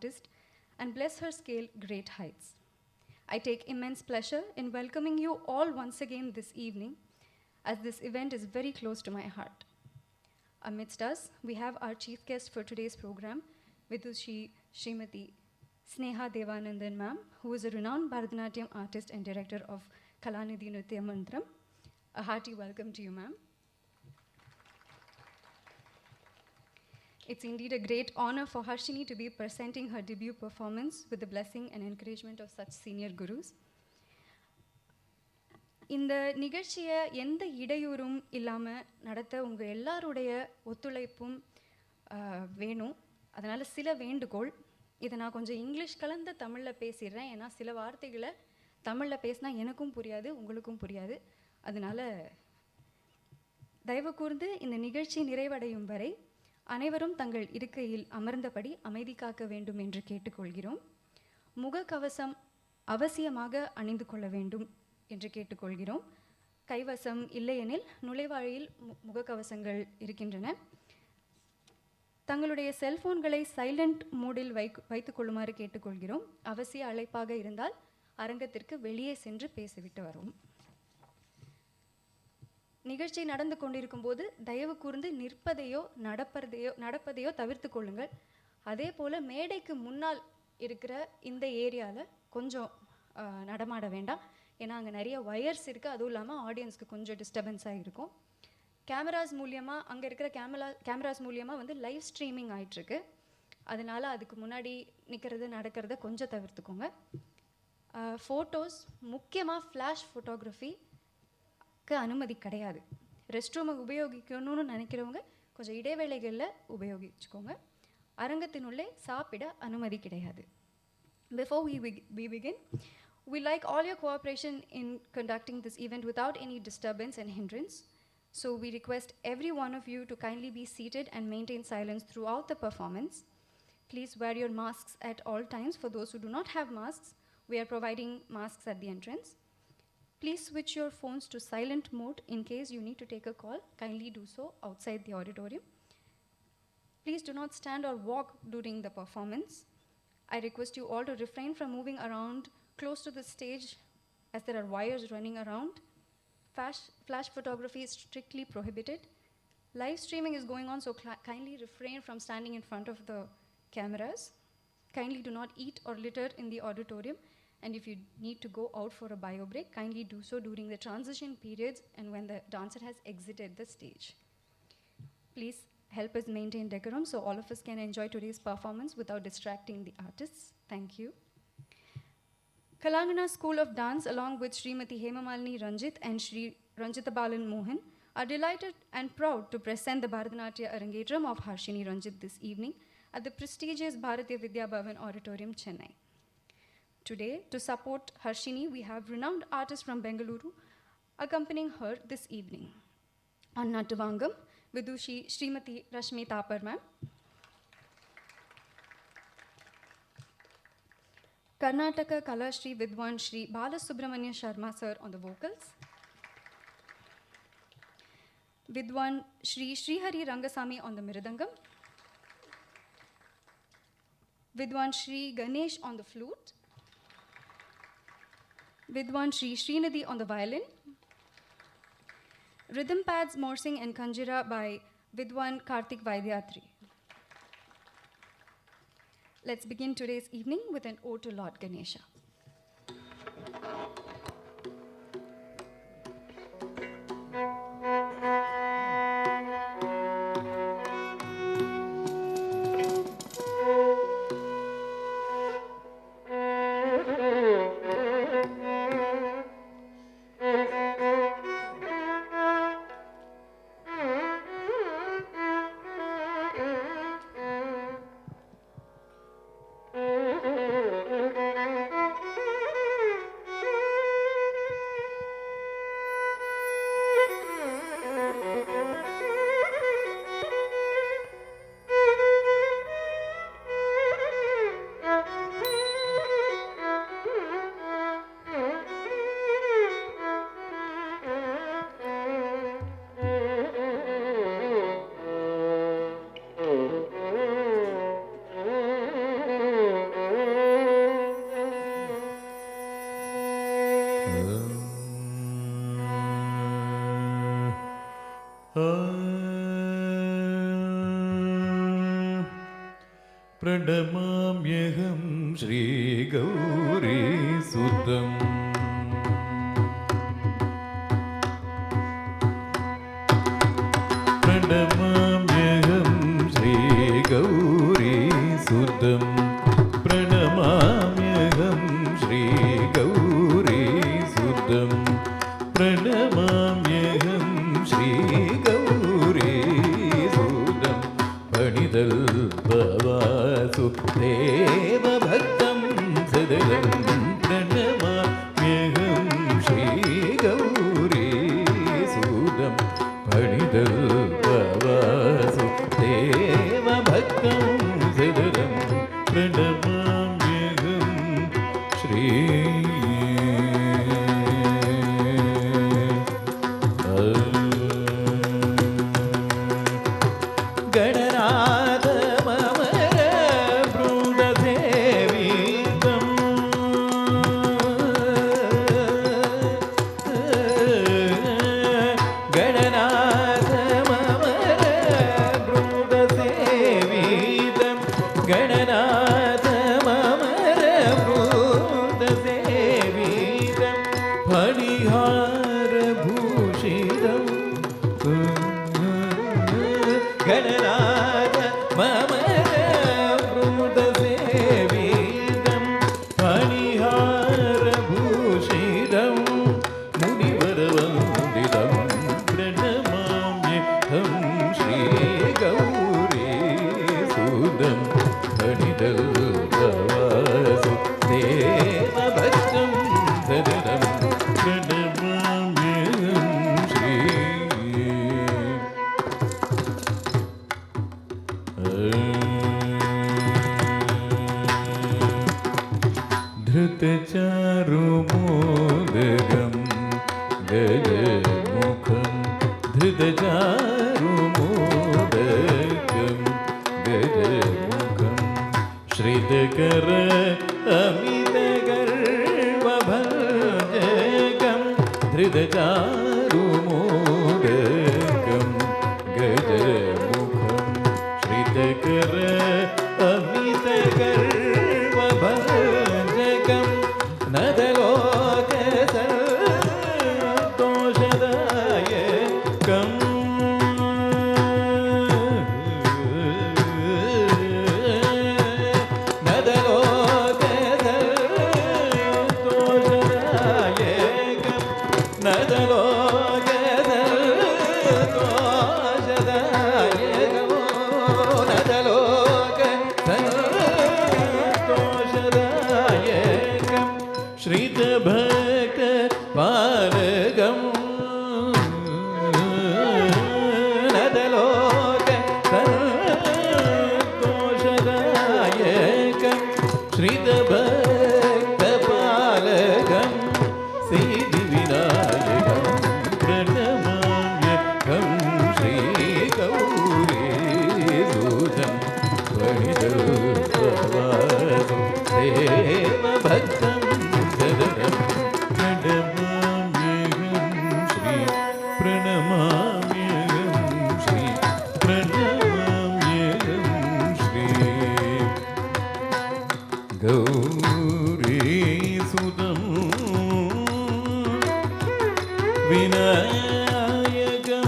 artist and bless her scale great heights. I take immense pleasure in welcoming you all once again this evening, as this event is very close to my heart. Amidst us, we have our chief guest for today's program, Vidushi Srimati Sneha Devanandan ma'am, who is a renowned Bharatanatyam artist and director of Kalanidhi Nritya Mantram. A hearty welcome to you, ma'am. It's indeed a great honor for Harshini to be presenting her debut performance with the blessing and encouragement of such senior gurus. இந்த நிகழ்ச்சியை எந்த இடையூறும் இல்லாமல் நடத்த உங்கள் எல்லாருடைய ஒத்துழைப்பும் வேணும். அதனால் சில வேண்டுகோள், இதை நான் கொஞ்சம் இங்கிலீஷ் கலந்த தமிழில் பேசிடுறேன். ஏன்னா சில வார்த்தைகளை தமிழில் பேசினா எனக்கும் புரியாது, உங்களுக்கும் புரியாது. அதனால் தயவு கூர்ந்து இந்த நிகழ்ச்சி நிறைவடையும் வரை அனைவரும் தங்கள் இருக்கையில் அமர்ந்தபடி அமைதி காக்க வேண்டும் என்று கேட்டுக்கொள்கிறோம். முகக்கவசம் அவசியமாக அணிந்து கொள்ள வேண்டும் என்று கேட்டுக்கொள்கிறோம். கைவசம் இல்லையெனில் நுழைவாயிலில் முகக்கவசங்கள் இருக்கின்றன. தங்களுடைய செல்போன்களை சைலண்ட் மோடில் வைத்துக்கொள்ளுமாறு கேட்டுக்கொள்கிறோம். அவசிய அழைப்பாக இருந்தால் அரங்கத்திற்கு வெளியே சென்று பேசிவிட்டு வரும். நிகழ்ச்சி நடந்து கொண்டிருக்கும் போது தயவு கூர்ந்து நிற்பதையோ நடப்பதையோ தவிர்த்து கொள்ளுங்கள். அதே போல் மேடைக்கு முன்னால் இருக்கிற இந்த ஏரியாவில் கொஞ்சம் நடமாட வேண்டாம். ஏன்னா அங்கே நிறைய ஒயர்ஸ் இருக்குது. அதுவும் இல்லாமல் ஆடியன்ஸ்க்கு கொஞ்சம் டிஸ்டர்பன்ஸாக இருக்கும். கேமராஸ் மூலியமாக அங்கே இருக்கிற கேமராஸ் மூலியமாக வந்து லைவ் ஸ்ட்ரீமிங் ஆகிட்டுருக்கு. அதனால் அதுக்கு முன்னாடி நிற்கிறது நடக்கிறத கொஞ்சம் தவிர்த்துக்கோங்க. ஃபோட்டோஸ், முக்கியமாக ஃப்ளாஷ் ஃபோட்டோகிராஃபி அனுமதி கிடையாது. ரெஸ்ட் ரூமை உபயோகிக்கணும்னு நினைக்கிறவங்க கொஞ்சம் இடைவேளைகளில் உபயோகிச்சுக்கோங்க. அரங்கத்தினுள்ளே சாப்பிட அனுமதி கிடையாது. Before we begin, we like all your cooperation in conducting this event without any disturbance and hindrance. So we request every one of you to kindly be seated and maintain silence throughout the performance. Please wear your masks at all times. For those who do not have masks, we are providing masks at the entrance. Please switch your phones to silent mode in case you need to take a call. Kindly do so outside the auditorium. Please do not stand or walk during the performance. I request you all to refrain from moving around close to the stage as there are wires running around. Flash photography is strictly prohibited. Live streaming is going on, so kindly refrain from standing in front of the cameras. Kindly do not eat or litter in the auditorium. And if you need to go out for a bio break, kindly do so during the transition periods and when the dancer has exited the stage. Please help us maintain decorum so all of us can enjoy today's performance without distracting the artists. Thank you. Kalangana School of Dance, along with Srimati Hemamalini Ranjit and Sri Ranjita Balan Mohan, are delighted and proud to present the Bharatanatyam Arangetram of Harshini Ranjit this evening at the prestigious Bharatiya Vidya Bhavan Auditorium, Chennai. Today, to support Harshini, we have renowned artists from Bengaluru accompanying her this evening. On Nattuvangam, Vidushi Srimati Rashmi Thapar ma'am. Karnataka Kala Shri Vidwan Shri Balasubramanya Sharma sir on the vocals. Vidwan Shri Srihari Rangasamy on the miridangam. Vidwan Shri Ganesh on the flute. Vidwan Shri Srinidhi on the violin. Rhythm pads, morsing and kanjira by Vidwan Karthik Vaidyatri. Let's begin today's evening with an ode to Lord Ganesha. प्रणमाम्यहं श्रीगौरीसुतम् प्रणमाम्यहं श्रीगौरीसुतं प्रणमाम्यहं श्रीगौरीसुतं प्रणमाम्यहं श्रीगौरीसुतं पणिदल्पवासु देवभक्तं सदलं प्रणमाम्यहं श्रीगौरीसुतं पणिदल्पवासु देवभक्तं सदलं प्रणमाम्यहं Shri Gananath ममर बृन्दसेवितं Gananath ममर बृन्दसेवितं Gananath ममर बृन्दसेवितं फणिहारभूषितं Gananath ममर बृन्दसेवितं फणिहारभूषितं मुनिवरवन्दितं प्रणमाम्यहं श्रीगौरीसुतं फणिदल्पवासु देवभक्तं सदनं प्रणमाम्यहं Shri धृतचारुमोदगं गजमुखं धृतचारुमोदगं गजमुखं श्रितकर अमितगर्वभञ्जकं धृतचारुमोदगं गजमुखं श्रितकर अमितगर्वभञ्जकं नदलोकसन्तोषदायकं श्रितभक्तपालकं नदलोकसन्तोषदायकं श्रितभक्तपालकं सिद्धिविनायकं प्रणमाम्यहं श्रीगौरीसुतं प्रणिदल्पवासु देवभक्तं सदनं प्रणमाम्यहं Shri प्रणमाम्यहं Shri प्रणमाम्यहं Shri गौरीसुतं विनायकं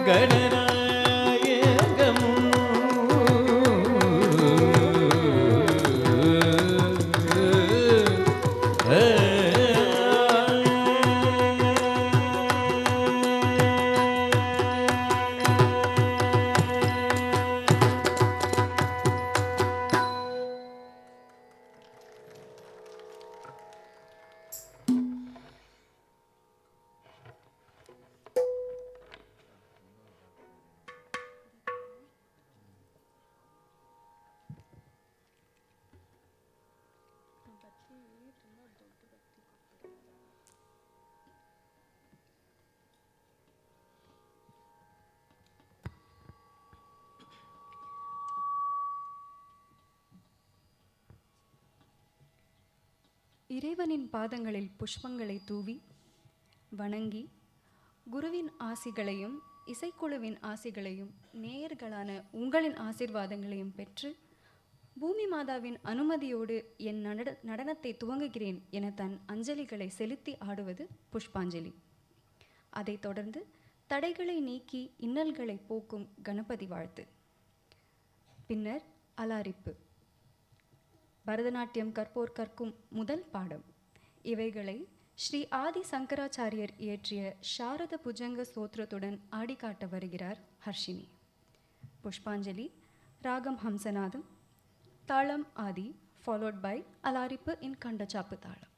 गणनायकं இறைவனின் பாதங்களில் புஷ்பங்களை தூவி வணங்கி குருவின் ஆசிகளையும் இசைக்குழுவின் ஆசிகளையும் நேயர்களான உங்களின் ஆசீர்வாதங்களையும் பெற்று பூமி மாதாவின் அனுமதியோடு என் நடனத்தை துவங்குகிறேன் என தன் அஞ்சலிகளை செலுத்தி ஆடுவது புஷ்பாஞ்சலி. அதைத் தொடர்ந்து தடைகளை நீக்கி இன்னல்களை போக்கும் கணபதி வாழ்த்து. பின்னர் அலாரிப்பு, பரதநாட்டியம் கற்போர் கற்கும் முதல் பாடம். இவைகளை ஸ்ரீ ஆதி சங்கராச்சாரியர் இயற்றிய சாரத புஜங்க ஸ்தோத்திரத்துடன் ஆடிக்காட்ட வருகிறார் ஹர்ஷினி. புஷ்பாஞ்சலி ராகம் ஹம்சநாதம், தாளம் ஆதி, ஃபாலோட் பை அலாரிப்பு இன் கண்டச்சாப்பு தாளம்.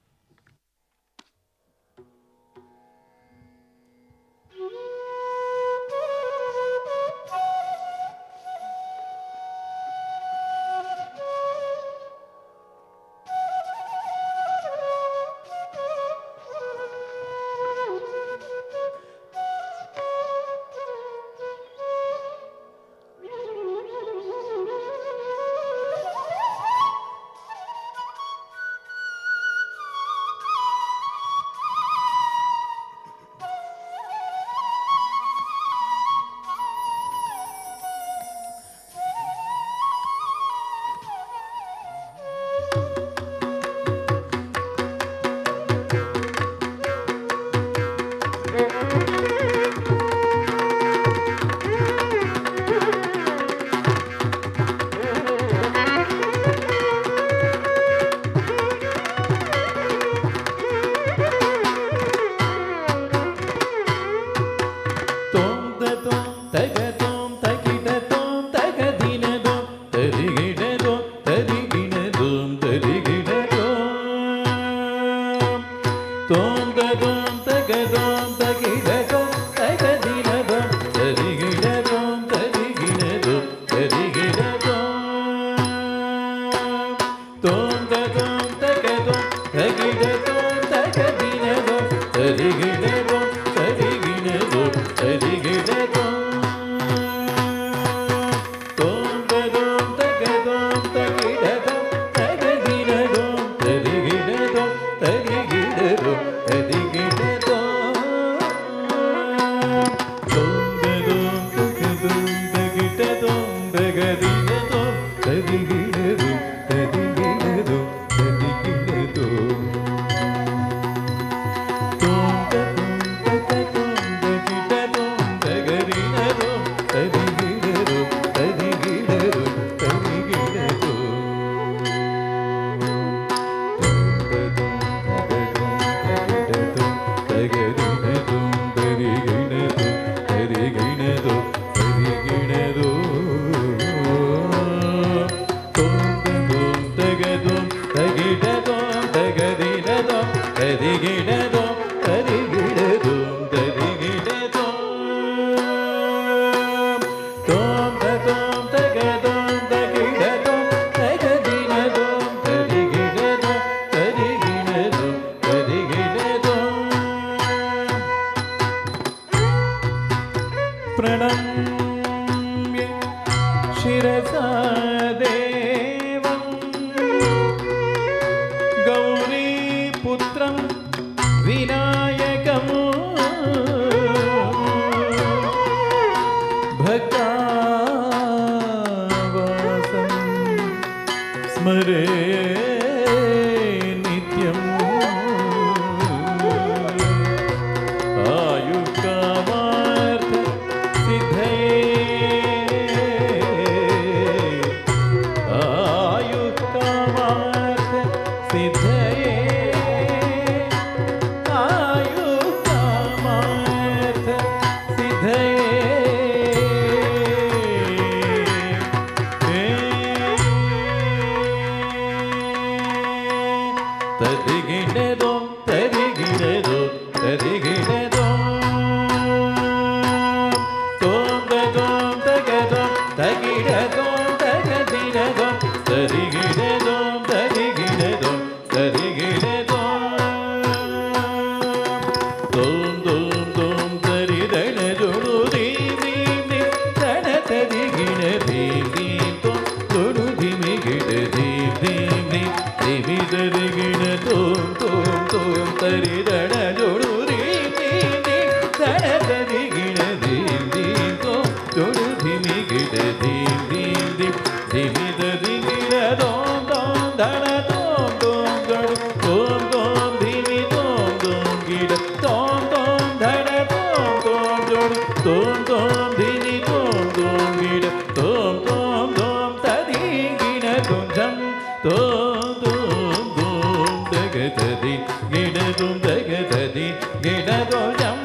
தரி தட ஜோடு ரீம் தீம் தீம் தட தரி கிட தீம் தீம் தோம் ஜோடு திமி கிட தீம் தீம் தீம் திமி தரி கிட தோம் தோம் தட தோம் தோம் ஜோடு தோம் தோம் திமி தோம் தோம் கிட தோம் தோம் தட தோம் தோம் ஜோடு தோம் தோம் திமி தோம் தோம் கிட தோம் தோம் தோம் தரி கிட கொஞ்சம் தோம் தோம் தோம் தகததி கிட தோம் தகததி கிட கொஞ்சம்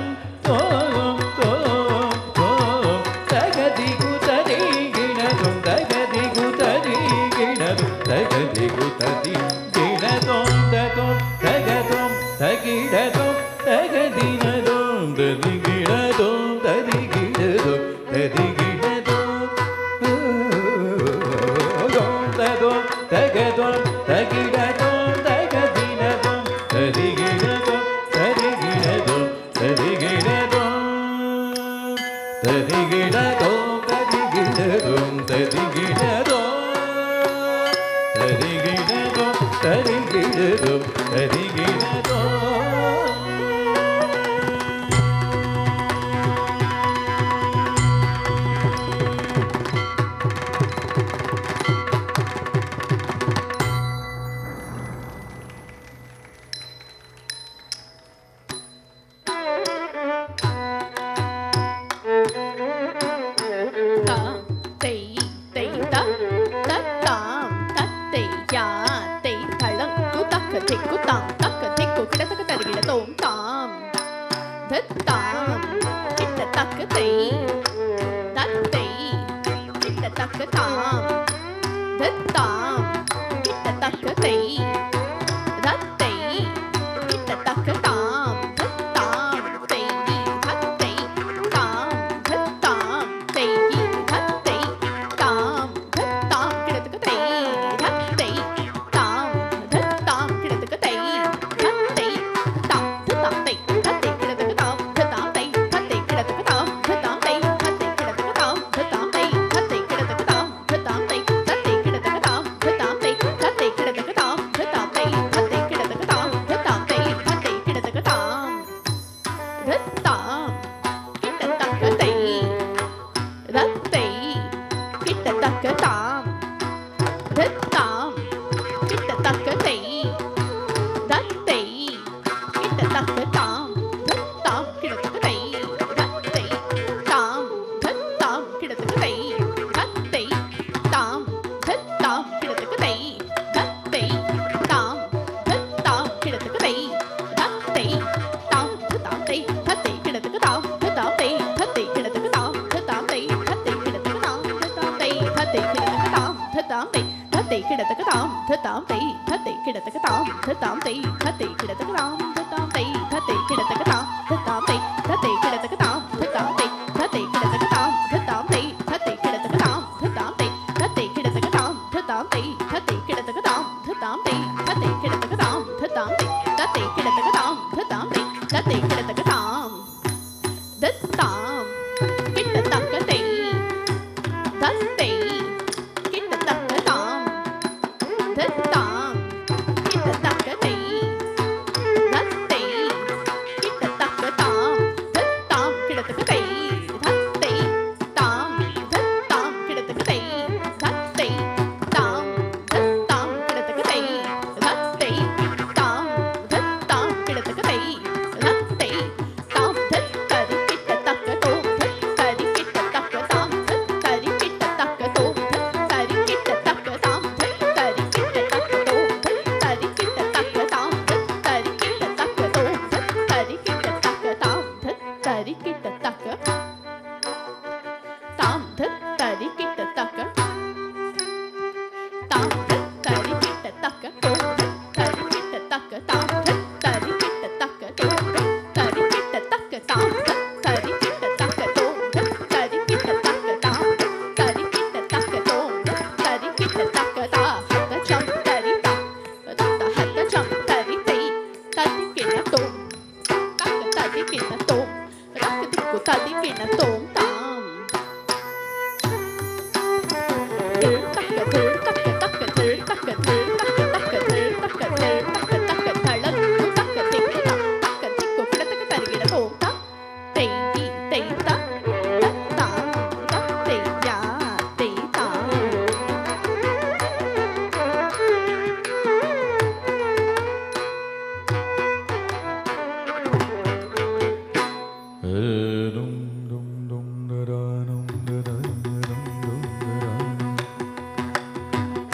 தோம் தோம் தோம் தகதி குததி கிட தோம் தகதி குததி கிட தோம் தகதி குததி கிட தோம் தோம் தகதோம் தகிட தோம் தகதின தோம் ததி கிட தோம் ததி கிட தோம் ததி கிட தோம் தோம் ததோம் தகதோம் தகிட தோம் தகதின தோம் ததி கிட தோம் ததி கிட தோம் ததி கிட தோம் ததி கிட தோம் ததி கிட தோம் ததி கிட தோம் ததி கிட தோம் ததி கிட தோம் ததி கிட தோம்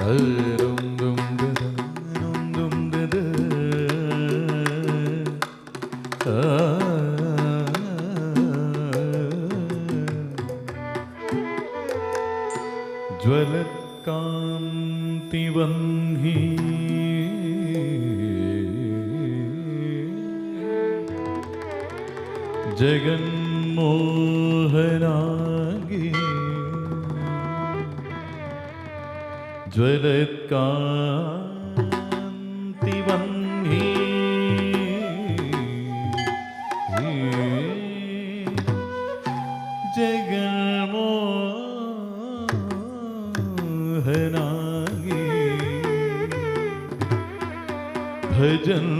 அரும் தும் தரும் தும் தது ज्वलत्कान्तिवह्नि जगन्मोहनाङ्गी ज्वलत्कान्तिवह्नि जगन्मोहनाङ्गी भजन्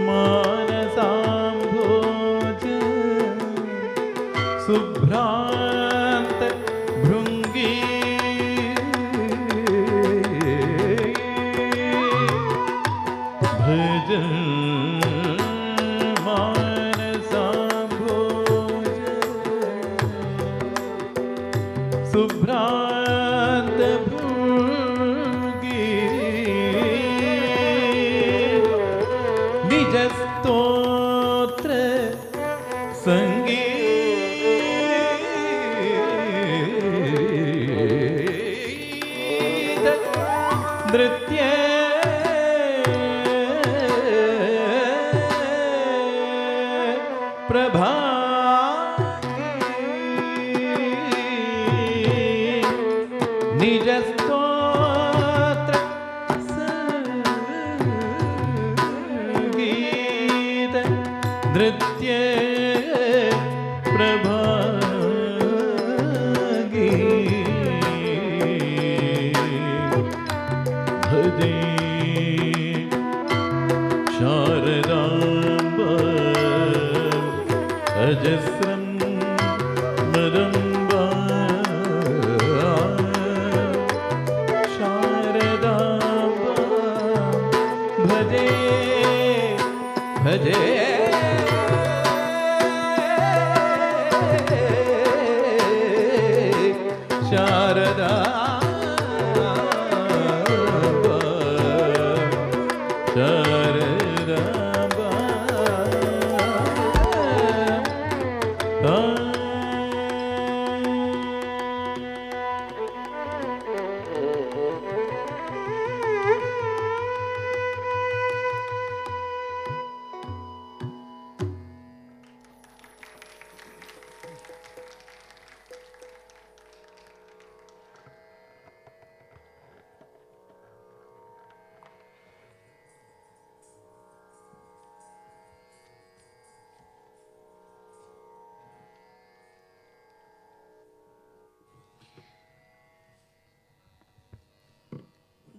मानसाम्भोज शुभ्रान्त भृङ्गी भजन् मानसाम्भोज शुभ्रान्त भृङ्गी निजस्तोत्र संगीत नृत्य प्रभा निजस्तोत्र संगीत नृत्य प्रभागी भजे शारदाम्ब अजस्रं मदम्बा शारदाम्ब भजे भजे Sharda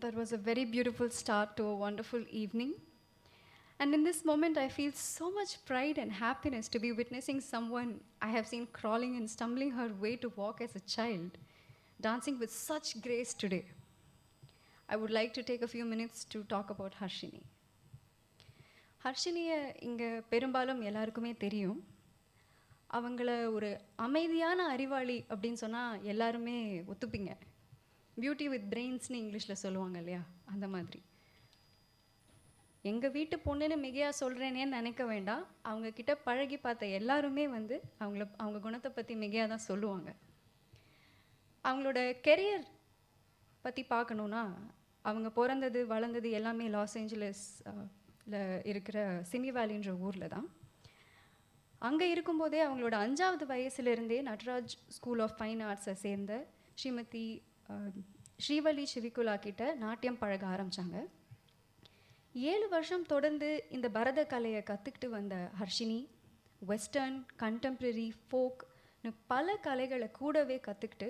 That was a very beautiful start to a wonderful evening. And in this moment, I feel so much pride and happiness to be witnessing someone I have seen crawling and stumbling her way to walk as a child, dancing with such grace today. I would like to take a few minutes to talk about Harshini. ஹர்ஷினியை இங்கே பெரும்பாலும் எல்லாருக்குமே தெரியும். அவங்கள ஒரு அமைதியான அறிவாளி அப்படின்னு சொன்னால் எல்லாருமே ஒத்துப்பீங்க. பியூட்டி வித் பிரெயின்ஸ்னு இங்கிலீஷில் சொல்லுவாங்க இல்லையா, அந்த மாதிரி. எங்கள் வீட்டு பொண்ணுன்னு மிகையாக சொல்கிறேனேன்னு நினைக்க வேண்டாம். அவங்கக்கிட்ட பழகி பார்த்த எல்லாருமே வந்து அவங்க குணத்தை பற்றி மிகையாக தான் சொல்லுவாங்க. அவங்களோட கெரியர் பற்றி பார்க்கணுன்னா, அவங்க பிறந்தது வளர்ந்தது எல்லாமே லாஸ் ஏஞ்சலஸில் இருக்கிற சிமி வேலின்ற ஊரில் தான். அங்கே இருக்கும்போதே அவங்களோட 5வது வயசுலேருந்தே நட்ராஜ் ஸ்கூல் ஆஃப் ஃபைன் ஆர்ட்ஸை சேர்ந்த ஸ்ரீமதி ஸ்ரீவலி சிவிகுலா கிட்ட நாட்டியம் பழக ஆரம்பித்தாங்க. 7 வருஷம் தொடர்ந்து இந்த பரத கலையை கற்றுக்கிட்டு வந்த ஹர்ஷினி வெஸ்டர்ன், கண்டெம்ப்ரரி, ஃபோக்னு பல கலைகளை கூடவே கற்றுக்கிட்டு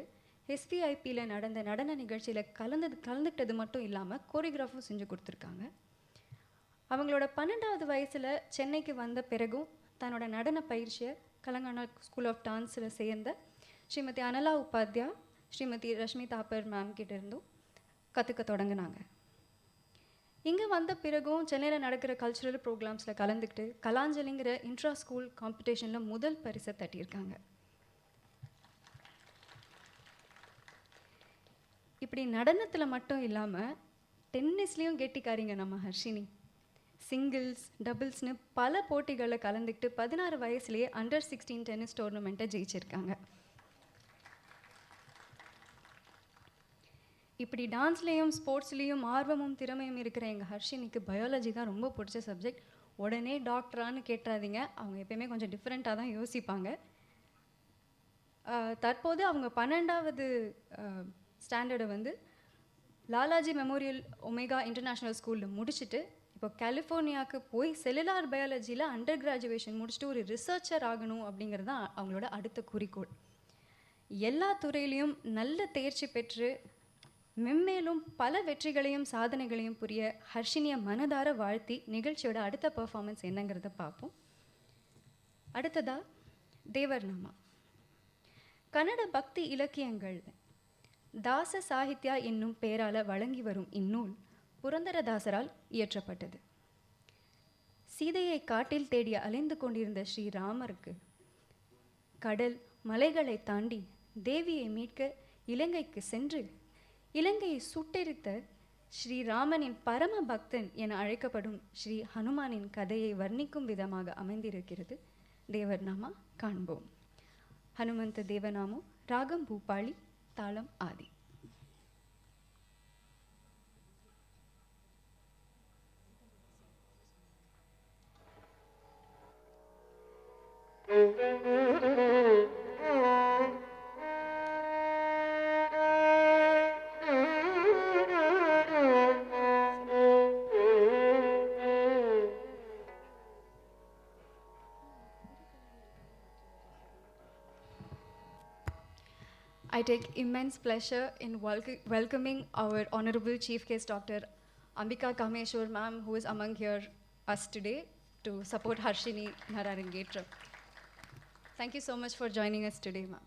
எஸ்பிஐபியில் நடந்த நடன நிகழ்ச்சியில் கலந்துக்கிட்டது மட்டும் இல்லாமல் கோரியோகிராஃபும் செஞ்சு கொடுத்துருக்காங்க. அவங்களோட 12வது வயசில் சென்னைக்கு வந்த பிறகும் தன்னோட நடன பயிற்சியை கலங்கானா ஸ்கூல் ஆஃப் டான்ஸில் சேர்ந்த ஸ்ரீமதி அனலா உபாத்யா, ஸ்ரீமதி ரஷ்மி தாப்பர் மேம் கிட்ட இருந்தும் கற்றுக்க தொடங்கினாங்க. இங்கே வந்த பிறகும் சென்னையில் நடக்கிற கல்ச்சுரல் ப்ரோக்ராம்ஸில் கலந்துக்கிட்டு கலாஞ்சலிங்கிற இன்ட்ரா ஸ்கூல் காம்படிஷனில் முதல் பரிசை தட்டியிருக்காங்க. இப்படி நடனத்தில் மட்டும் இல்லாமல் டென்னிஸ்லேயும் கெட்டிக்காரிங்க நம்ம ஹர்ஷினி. சிங்கிள்ஸ், டபுள்ஸ்னு பல போட்டிகளில் கலந்துக்கிட்டு 16 வயசுலேயே அண்டர் 16 டென்னிஸ் டோர்னமெண்ட்டை ஜெயிச்சிருக்காங்க. இப்படி டான்ஸ்லேயும் ஸ்போர்ட்ஸ்லேயும் ஆர்வமும் திறமையும் இருக்கிற எங்கள் ஹர்ஷினிக்கு பயாலஜி தான் ரொம்ப பிடிச்ச சப்ஜெக்ட். உடனே டாக்டரான்னு கேட்டுறாதீங்க, அவங்க எப்பயுமே கொஞ்சம் டிஃப்ரெண்ட்டாக தான் யோசிப்பாங்க. தற்போது அவங்க 12வது ஸ்டாண்டர்டை வந்து லாலாஜி மெமோரியல் ஒமேகா இன்டர்நேஷ்னல் ஸ்கூலில் முடிச்சுட்டு இப்போ கலிஃபோர்னியாவுக்கு போய் செல்லுலார் பயாலஜியில் அண்டர் கிராஜுவேஷன் முடிச்சுட்டு ஒரு ரிசர்ச்சர் ஆகணும் அப்படிங்கிறது தான் அவங்களோட அடுத்த குறிக்கோள். எல்லா துறையிலையும் நல்ல தேர்ச்சி பெற்று மென்மேலும் பல வெற்றிகளையும் சாதனைகளையும் புரிய ஹர்ஷினியை மனதார வாழ்த்தி நிகழ்ச்சியோட அடுத்த பெர்ஃபார்மன்ஸ் என்னங்கிறத பார்ப்போம். அடுத்ததா தேவர்நாமா. கன்னட பக்தி இலக்கியங்கள் தாச சாகித்யா என்னும் பெயரால் வழங்கி வரும் இந்நூல் புரந்தரதாசரால் இயற்றப்பட்டது. சீதையை காட்டில் தேடி அலைந்து கொண்டிருந்த ஸ்ரீராமருக்கு கடல் மலைகளை தாண்டி தேவியை மீட்க இலங்கைக்கு சென்று இலங்கையை சுட்டெரித்த ஸ்ரீராமனின் பரம பக்தன் என அழைக்கப்படும் ஸ்ரீ ஹனுமானின் கதையை வர்ணிக்கும் விதமாக அமைந்திருக்கிறது தேவர்நாமா. காண்போம். ஹனுமந்த தேவநாமோ, ராகம் பூபாளி, தாளம் ஆதி. I take immense pleasure in welcoming our Honorable Chief Guest Dr. Ambika Kameshwar ma'am, who is among us today to support Harshini Arangetram. Thank you so much for joining us today, ma'am.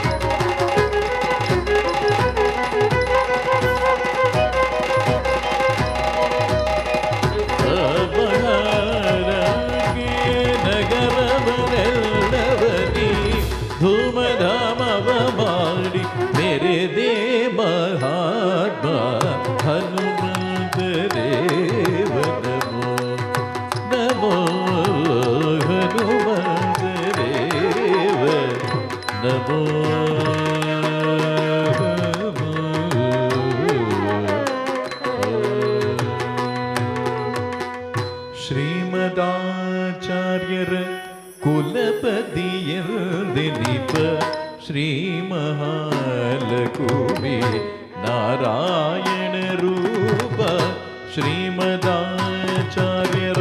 Sri Mahalakshmi Narayan रूप श्रीमदाचार्यर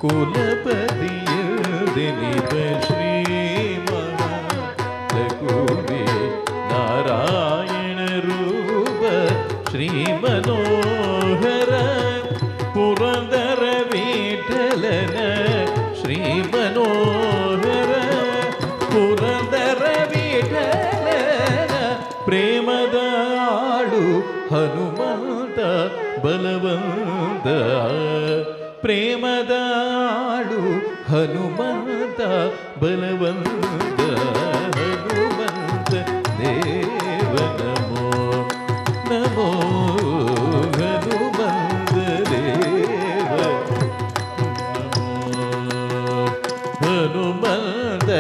कुलपतियदिनिप श्रीमहालक्ष्मी नारायण रूप श्रीमनोहर पुरंदर विठलन श्रीमनोहर पुरंदर विठलन प्रेमदाळु हनुमंत बलवंत प्रेमदाळु हनुमंत बलवंत हनुमंत देव नमो नमो हनुमंत देव नमो हनुमंत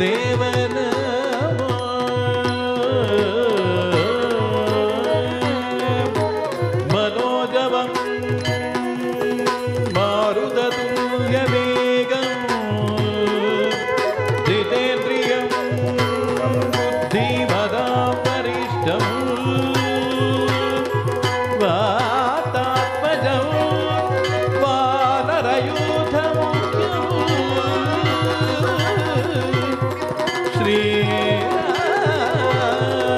देव नमो मनोजवं मारुततुल्यवेगं जितेन्द्रियं बुद्धिमतां वरिष्ठं वातात्मजं वानरयूथमुख्यं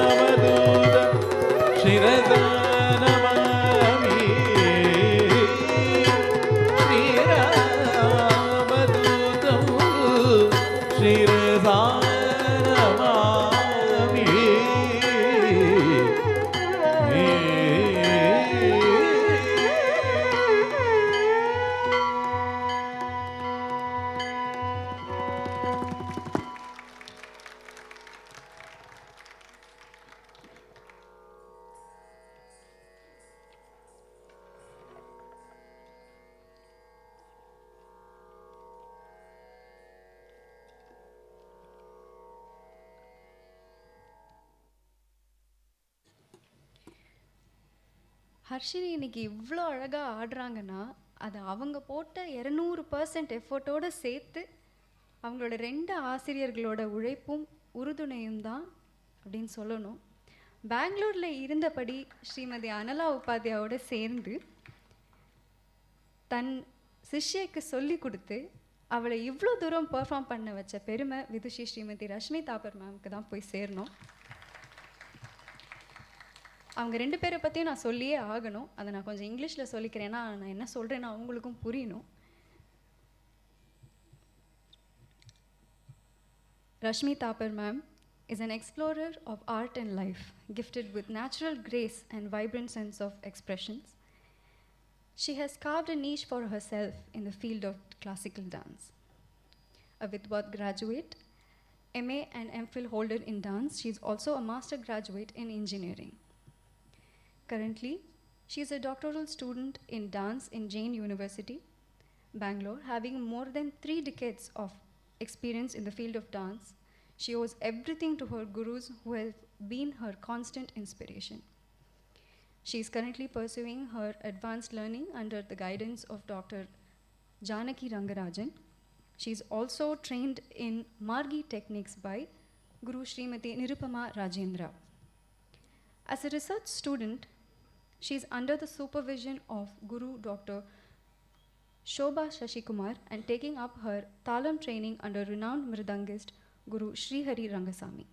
श्रीरामदूत शिरसा नमामि श्रीरामदूतं शिरसा नमामि ஹர்ஷினி இன்னைக்கு இவ்வளோ அழகாக ஆடுறாங்கன்னா அது அவங்க போட்ட 200% எஃபோர்ட்டோடு சேர்த்து அவங்களோட 2 ஆசிரியர்களோட உழைப்பும் உறுதுணையும் தான் அப்படின்னு சொல்லணும். பெங்களூரில் இருந்தபடி ஸ்ரீமதி அனலா உபாத்யாவோட சேர்ந்து தன் சிஷ்யைக்கு சொல்லி கொடுத்து அவளை இவ்வளோ தூரம் பெர்ஃபார்ம் பண்ண வச்ச பெருமை விதுஷி ஸ்ரீமதி ரஷ்மி தாப்பர் மேம்க்கு தான் போய் சேரணும். அவங்க 2 பேரை பற்றியும் நான் சொல்லியே ஆகணும். அதை நான் கொஞ்சம் இங்கிலீஷில் சொல்லிக்கிறேன்னா நான் என்ன சொல்கிறேன்னா அவங்களுக்கும் புரியணும். Rashmi Thapar ma'am is an explorer of art and life, gifted with natural grace and vibrant sense of expressions. She has carved a niche for herself in the field of classical dance. A Vidwat graduate, MA and MPhil holder in dance, she is also a master graduate in engineering. Currently, she is a doctoral student in dance in Jain University, Bangalore, having more than 3 decades of experience in the field of dance. She owes everything to her gurus who have been her constant inspiration. She is currently pursuing her advanced learning under the guidance of Dr. Janaki Rangarajan. She is also trained in Margi techniques by Guru Srimati Nirupama Rajendra. As a research student, she is under the supervision of Guru Dr. Shobha Shashikumar and taking up her Talam training under renowned Mridangist Guru Srihari Rangasamy.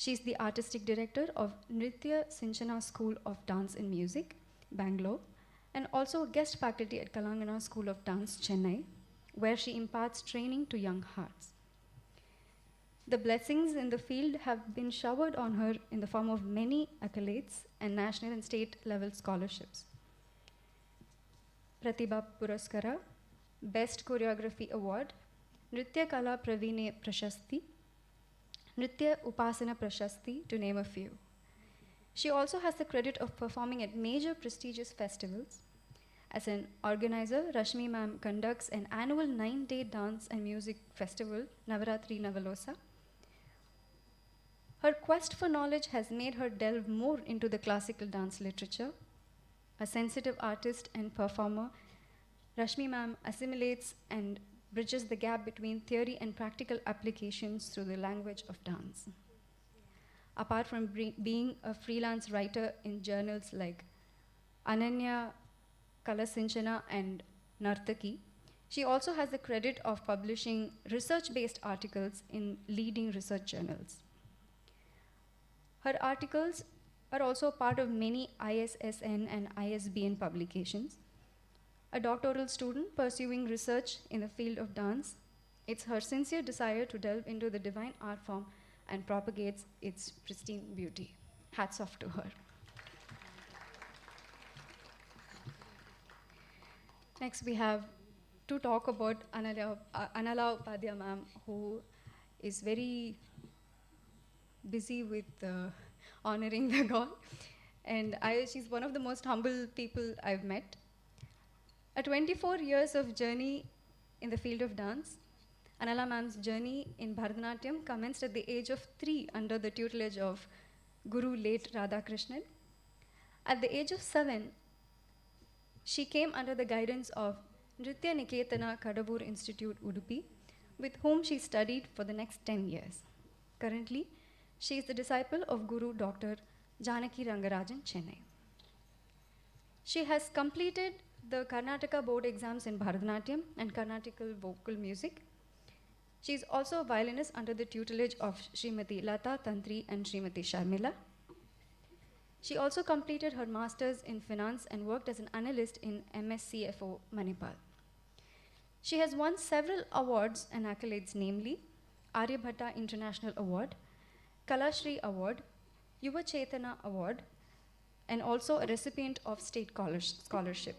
She is the artistic director of Nritya Sinchana School of Dance and Music, Bangalore, and also a guest faculty at Kalangana School of Dance, Chennai, where she imparts training to young hearts. The blessings in the field have been showered on her in the form of many accolades and national and state level scholarships. Pratibha Puraskara, Best Choreography Award, Nritya Kala Pravine Prashasti, Nritya Upasana Prashasti, to name a few. She also has the credit of performing at major prestigious festivals. As an organizer, Rashmi ma'am conducts an annual 9-day dance and music festival, Navaratri Navalosa. Her quest for knowledge has made her delve more into the classical dance literature. A sensitive artist and performer, Rashmi ma'am assimilates and bridges the gap between theory and practical applications through the language of dance. Apart from being a freelance writer in journals like Ananya Kalasinchana and Nartaki, she also has the credit of publishing research-based articles in leading research journals. Her articles are also part of many ISSN and ISBN publications. A doctoral student pursuing research in the field of dance, it's her sincere desire to delve into the divine art form and propagates its pristine beauty. Hats off to her. Next, we have to talk about Anala Upadhyay ma'am, who is very busy with honoring the God. And she's one of the most humble people I've met. A 24 years of journey in the field of dance, Anala ma'am's journey in Bharatanatyam commenced at the age of 3 under the tutelage of Guru late Radhakrishnan. At the age of 7, she came under the guidance of Nritya Niketana Kadavur Institute, Udupi, with whom she studied for the next 10 years. Currently, she is the disciple of Guru Dr. Janaki Rangarajan, Chennai. She has completed the Karnataka board exams in Bharatanatyam and Carnatic vocal music. She is also a violinist under the tutelage of Srimati Lata Tantri and Srimati Sharmila. She also completed her master's in finance and worked as an analyst in MSCFO Manipal. She has won several awards and accolades, namely Aryabhatta International Award, Kalashri Award, Yuva Chetana Award, and also a recipient of state scholarship.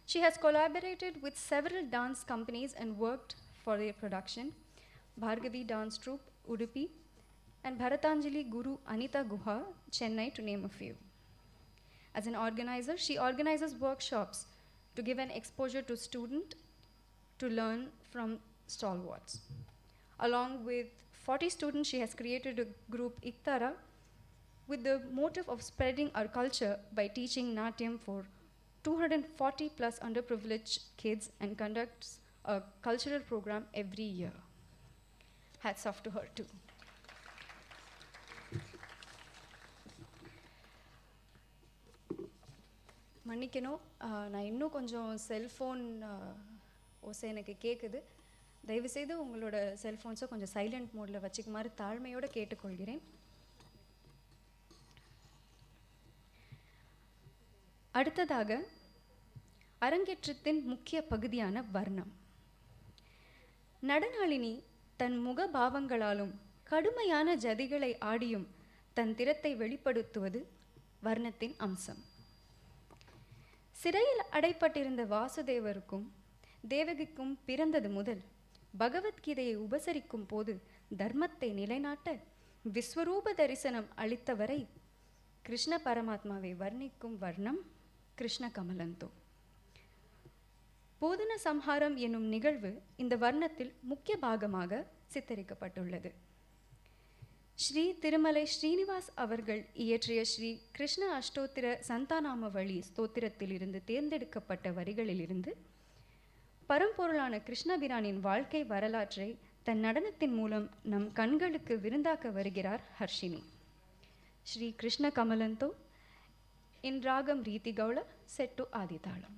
She has collaborated with several dance companies and worked for their production, Bhargavi Dance Troupe, Udupi, and Bharatanjali Guru Anita Guha, Chennai, to name a few. As an organizer, she organizes workshops to give an exposure to students to learn from stalwarts. Along with 40 students, she has created a group Iktara with the motive of spreading our culture by teaching Natyam for 240 plus underprivileged kids and conducts a cultural program every year. Hats off to her too. மன்னிக்கணும், நான் இன்னும் கொஞ்சம் cellphone ஓசை எனக்கு கேட்குது. தயவுசெய்து உங்களோட செல்ஃபோன்ஸை கொஞ்சம் சைலண்ட் மோடில் வச்சுக்குமாறு தாழ்மையோடு கேட்டுக்கொள்கிறேன். அடுத்ததாக அரங்கேற்றத்தின் முக்கிய பகுதியான வர்ணம். நடனாளினி தன் முக பாவங்களாலும் கடுமையான ஜதிகளை ஆடியும் தன் திறத்தை வெளிப்படுத்துவது வர்ணத்தின் அம்சம். சிறையில் அடைப்பட்டிருந்த வாசுதேவருக்கும் தேவகிக்கும் பிறந்தது முதல் பகவத்கீதையை உபசரிக்கும் போது தர்மத்தை நிலைநாட்ட விஸ்வரூப தரிசனம் அளித்தவரை கிருஷ்ண பரமாத்மாவை வர்ணிக்கும் வர்ணம் கிருஷ்ண கமலந்தோ. போதன சம்ஹாரம் என்னும் நிகழ்வு இந்த வர்ணத்தில் முக்கிய பாகமாக சித்தரிக்கப்பட்டுள்ளது. ஸ்ரீ திருமலை ஸ்ரீனிவாஸ் அவர்கள் இயற்றிய ஸ்ரீ கிருஷ்ண அஷ்டோத்திர சந்தானாமவழி ஸ்தோத்திரத்திலிருந்து தேர்ந்தெடுக்கப்பட்ட வரிகளிலிருந்து பரம்பொருளான கிருஷ்ணபிரானின் வாழ்க்கை வரலாற்றை தன் நடனத்தின் மூலம் நம் கண்களுக்கு விருந்தாக்க வருகிறார் ஹர்ஷினி. ஸ்ரீ கிருஷ்ண கமலந்தோ இன் ராகம் ரீதி கௌள செட்டு ஆதிதாளம்.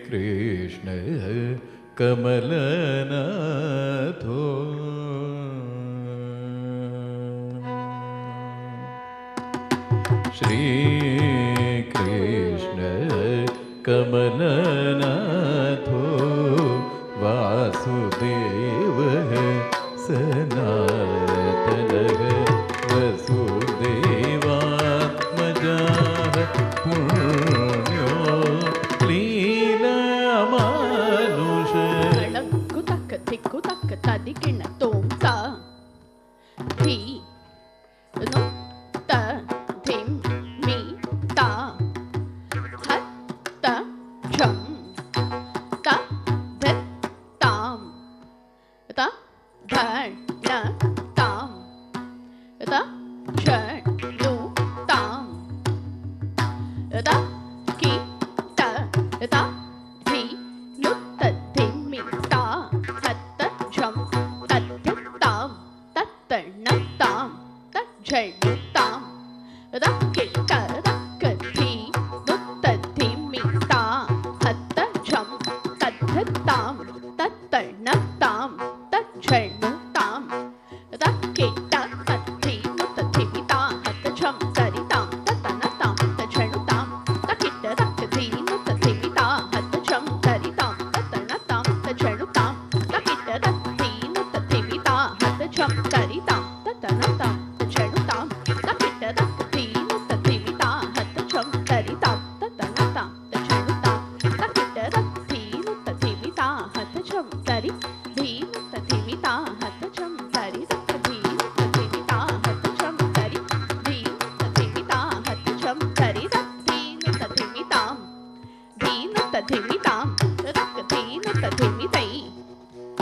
कृष्ण कमलनाथो श्री कृष्ण कमलनाथो वासुदेवः सनातनः वसुदेवात्मजाः पुण्यो लीलामानुष ಕು ತಕ್ಕ ತಿಕ್ಕು ತಕ್ಕ ತದಿಕಿಣ ತೋಂತ ಧೀ ನು ತ ಧಿಂ ಮಿ ತ ಹತ್ ತ ಝಂ ತ ಧತ್ ತಾಂ ತ ಧಣ್ ನ ತಾಂ ತ ಝಣ್ ನು ತಾಂ ತ ಕಿ ತ ತ ಧೀ ನು ತ ಧಿಂ ಮಿ ತ ಹತ್ತ ಝಂ ತತ್ ತಾಂ ತತ್ತ ಣ ತಾಂ ತತ್ ಝಣ್ ನು ತಾಂ ತ ಕಿ ತ ಕ ಧೀ ನು ತ ಧಿಂ ಮಿ ತ ಹತ್ತ ಝಂ ತತ್ ತಾಂ ತತ್ತ ಣ ತಾಂ ತತ್ ಝಣ್ ನು ತಾಂ ತ ಕಿ ತ ಧೀ ನು ತ ಧಿಂ ಮಿ ತ ಹತ್ತ ಝಂ ಸರಿ ತಾಂ ತತ್ತ ಣ ತಾಂ ತ ಝಣ್ ನು ತಾಂ ತ ಕಿ ತ ಧೀ ನು ತ ಧಿಂ ಮಿ ತ ಹತ್ತ ಝಂ ಸರಿ ತಾಂ ತತ್ತ ಣ ತಾಂ ತ ಝಣ್ ನು ತಾಂ ತ ಕಿ ತ ಧೀ ನು ತ ಧಿಂ ಮಿ ತ ಹತ್ತ ಝಂ ಸರಿ ತಾಂ ತತ್ತ ಣ ತಾಂ ತ ಝಣ್ ನು ತಾಂ ತ ಕಿ ತ ಧೀ ನು ತ ಧಿಂ ಮಿ ತ ಹತ್ತ ಝಂ ಸರಿ ತಾಂ ತತ್ತ ಣ ತಾಂ ತ ಝಣ್ ನು ತಾಂ ತ ಕಿ ತ ಧೀ ನು ತ ಧಿಂ ಮಿ ತ ಹತ್ತ ಝಂ ಸರಿ ಧೀ ನು ತ ಧಿಂ ಮಿ ತ ಹತ್ತ ಝಂ ಸರಿ ತಕ್ಕ ಧೀ ನು ತ ಧಿಂ ಮಿ ತ ಹತ್ತ ಝಂ ಸರಿ ಧೀ ನು ತ ಧಿಂ ಮಿ ತ ಹತ್ತ ಝಂ ಸರಿ ತಕ್ ಧೀ ನು ತ ಧಿಂ ಮಿ ತಾಂ ಧೀ ನು ತ ಧಿಂ ಮಿ ತಾಂ ತಕ್ಕ ಧೀ ನು ತ ಧಿಂ ಮಿ ತೈ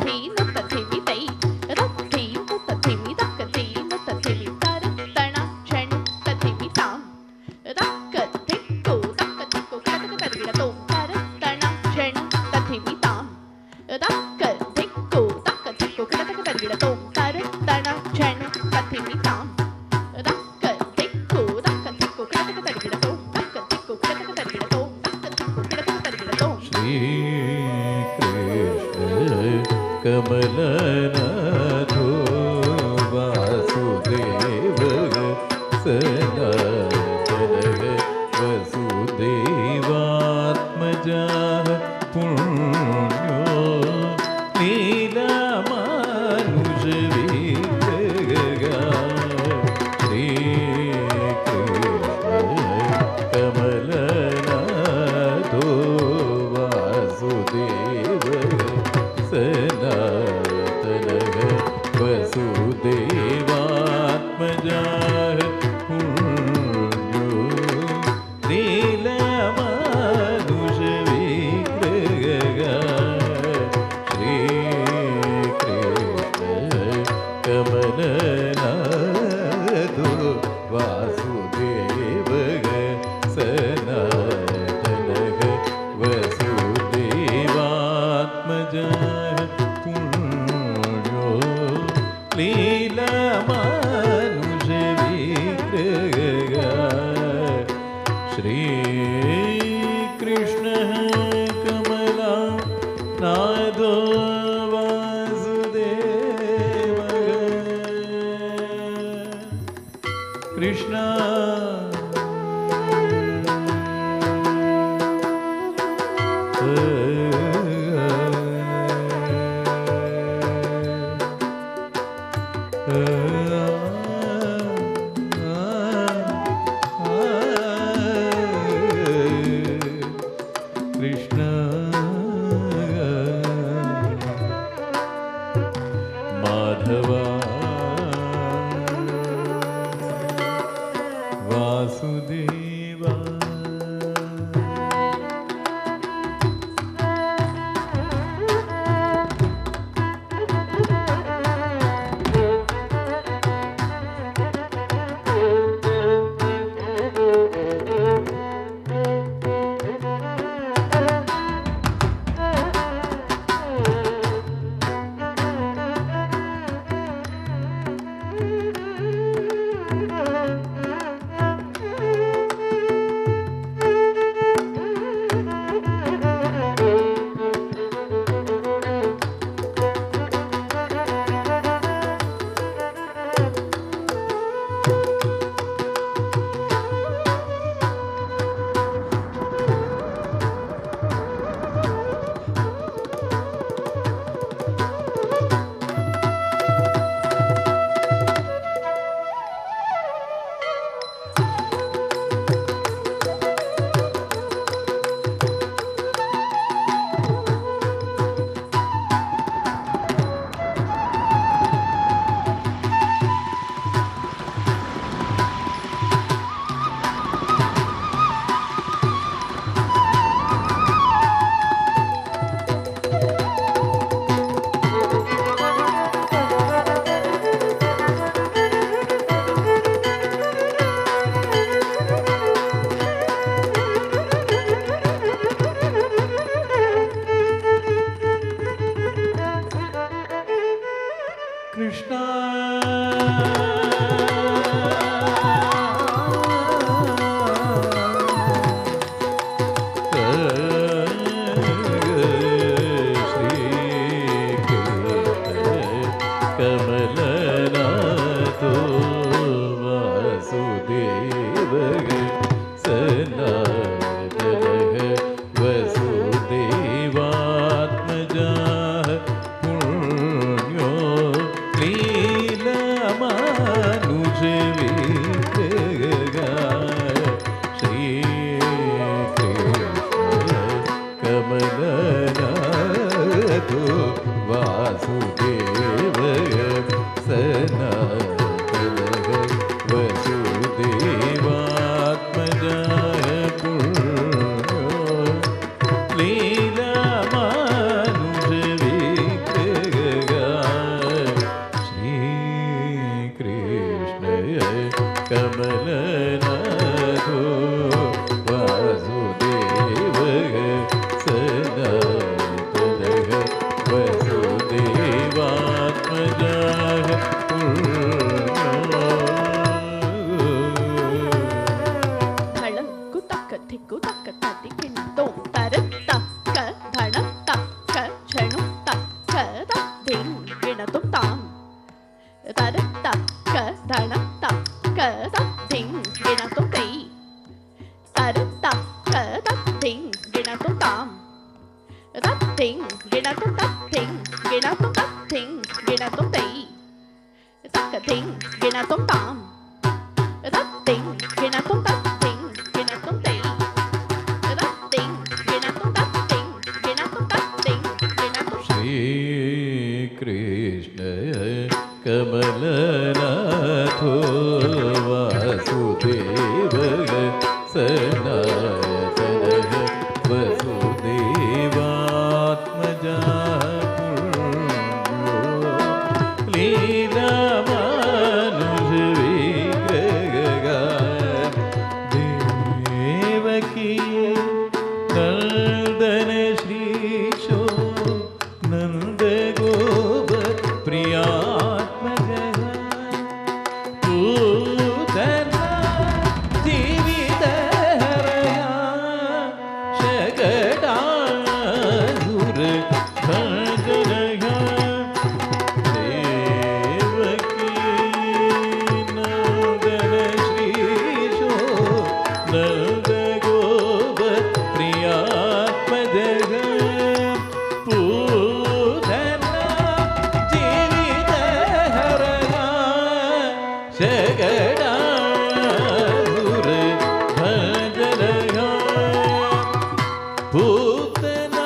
ಧೀ ನು ತ ಧಿಂ ಮಿ ತೈ ತಕ್ ಧೀ ನು ತ ಧಿಂ ಮಿ ತಕ್ಕ ಧೀ ನು ತ ಧಿಂ ಮಿ ತರ ತಣ ಝಣ್ ತ ಧಿಂ ಮಿ ತಾಂ ತಕ್ಕ ಧಿಕ್ಕು ಕಟಕ ತರಗಿಡ ತೋಂ ತರ ತಣ ಝಣ್ ತ ಧಿಂ ಮಿ ತಾಂ ತಕ್ಕ ಧಿಕ್ಕು ಕಟಕ ತರಗಿಡ ತೋಂ ತರ ತಣ ಝಣ್ ತ ಧಿಂ ಮಿ ತಾಂ ತಕ್ಕ ಧಿಕ್ಕು ಕಟಕ ತರಗಿಡ ತೋಂ ತಕ್ಕ ಧಿಕ್ಕು ಕಟಕ ತರಗಿಡ ತೋಂ ತಕ್ಕ ಧಿಕ್ಕು ಕಟಕ ತರಗಿಡ ತೋಂ श्री कृष्ण कमलनाथो वासुदेवः सनातनः वसुदेवात्मजाः पुण्यो लीलामानुषविग्रहः श्री कृष्ण कमलनाथो वासुदेवः सनातनः वसुदेवात्मजाः पुण्यो लीलामानुषविग्रहः श्री कृष्ण कमलनाथो वासुदेवः सनातनः वसुदेवात्मजाः पुण्यो लीलामानुषविग्रहः श्री कृष्ण कमलनाथो वासुदेवः Krishna Krishna Madhava Vasudeva tam. That thing, get out of that thing, get out of that thing, get out of day. That thing, get out of tam. That thing, get out of that thing, get out of day. That thing, get out of that thing, get out of that thing, get out of Shri Krishna Kamalanatho Vasudeva Sanayatana Vasudevatmaja Leela Manuja Vigraga Devaki Nandana Shri Sho Nanda Gopa Priyatmaja Putana Dividaraya Shagadazura Bhajanaya Devaki Nandana Shri Sho Nanda Gopa Priyatmaja Putana Jividaraya Shagadazura Bhajanaya Putana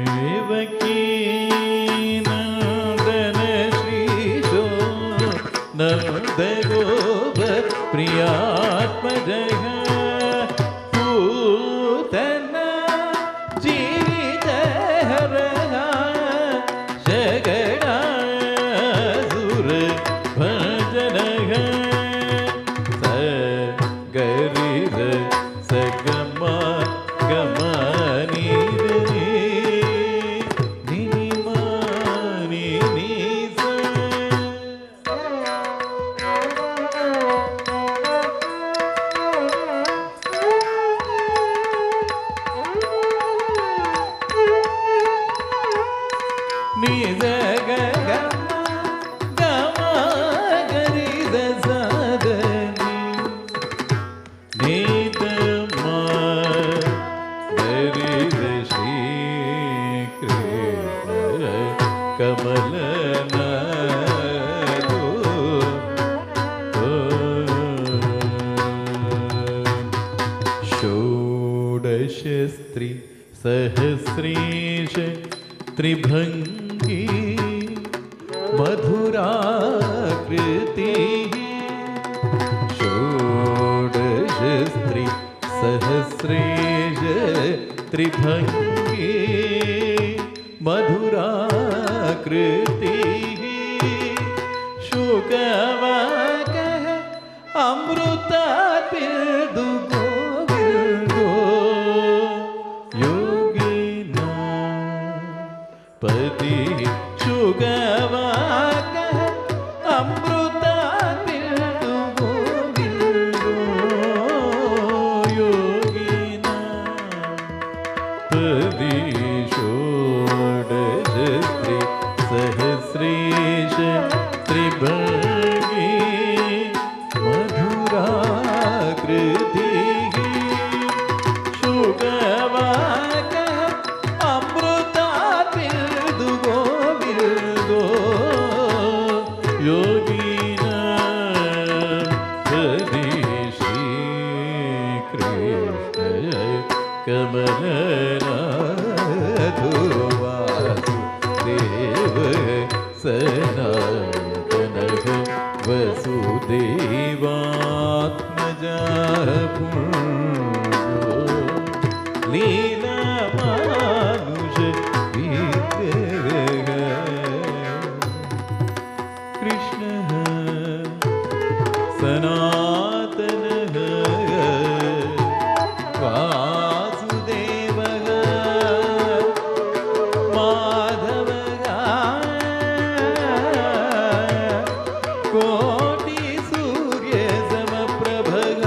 Devaki गोप प्रियात्मजः पूतना जीवितहरः शगणासुर भजनः स गरिर स गमा गमानि निनिमानि निस निज ग गमा गरि the सदनि नीत मा गरि द श्री कृष्ण कमलनाथो षोडश स्त्री सहस्रेश त्रिभंगी मधुराकृति षोडश स्त्री सहस्रेश त्रिभंगी मधुराकृति शुकवाकः अमृतापिर्दु गोविन्दो योगिना पति शुगवाकः अमृतापिर्दु गोविन्दो योगिना पति षोडश स्त्री सहस्रेश त्रिभंगी मधुराकृतिः शुगवाकः अमृतापिर्दु गोविन्दो योगिना हरि श्रीकृष्ण कमलनाथो वासुदेव सनातनः वसुदेवात्मजः पुण्यो लीलामानुष विग्रहः कृष्णः सनातनः वासुदेवः माधवः कोटिसूर्यसमप्रभः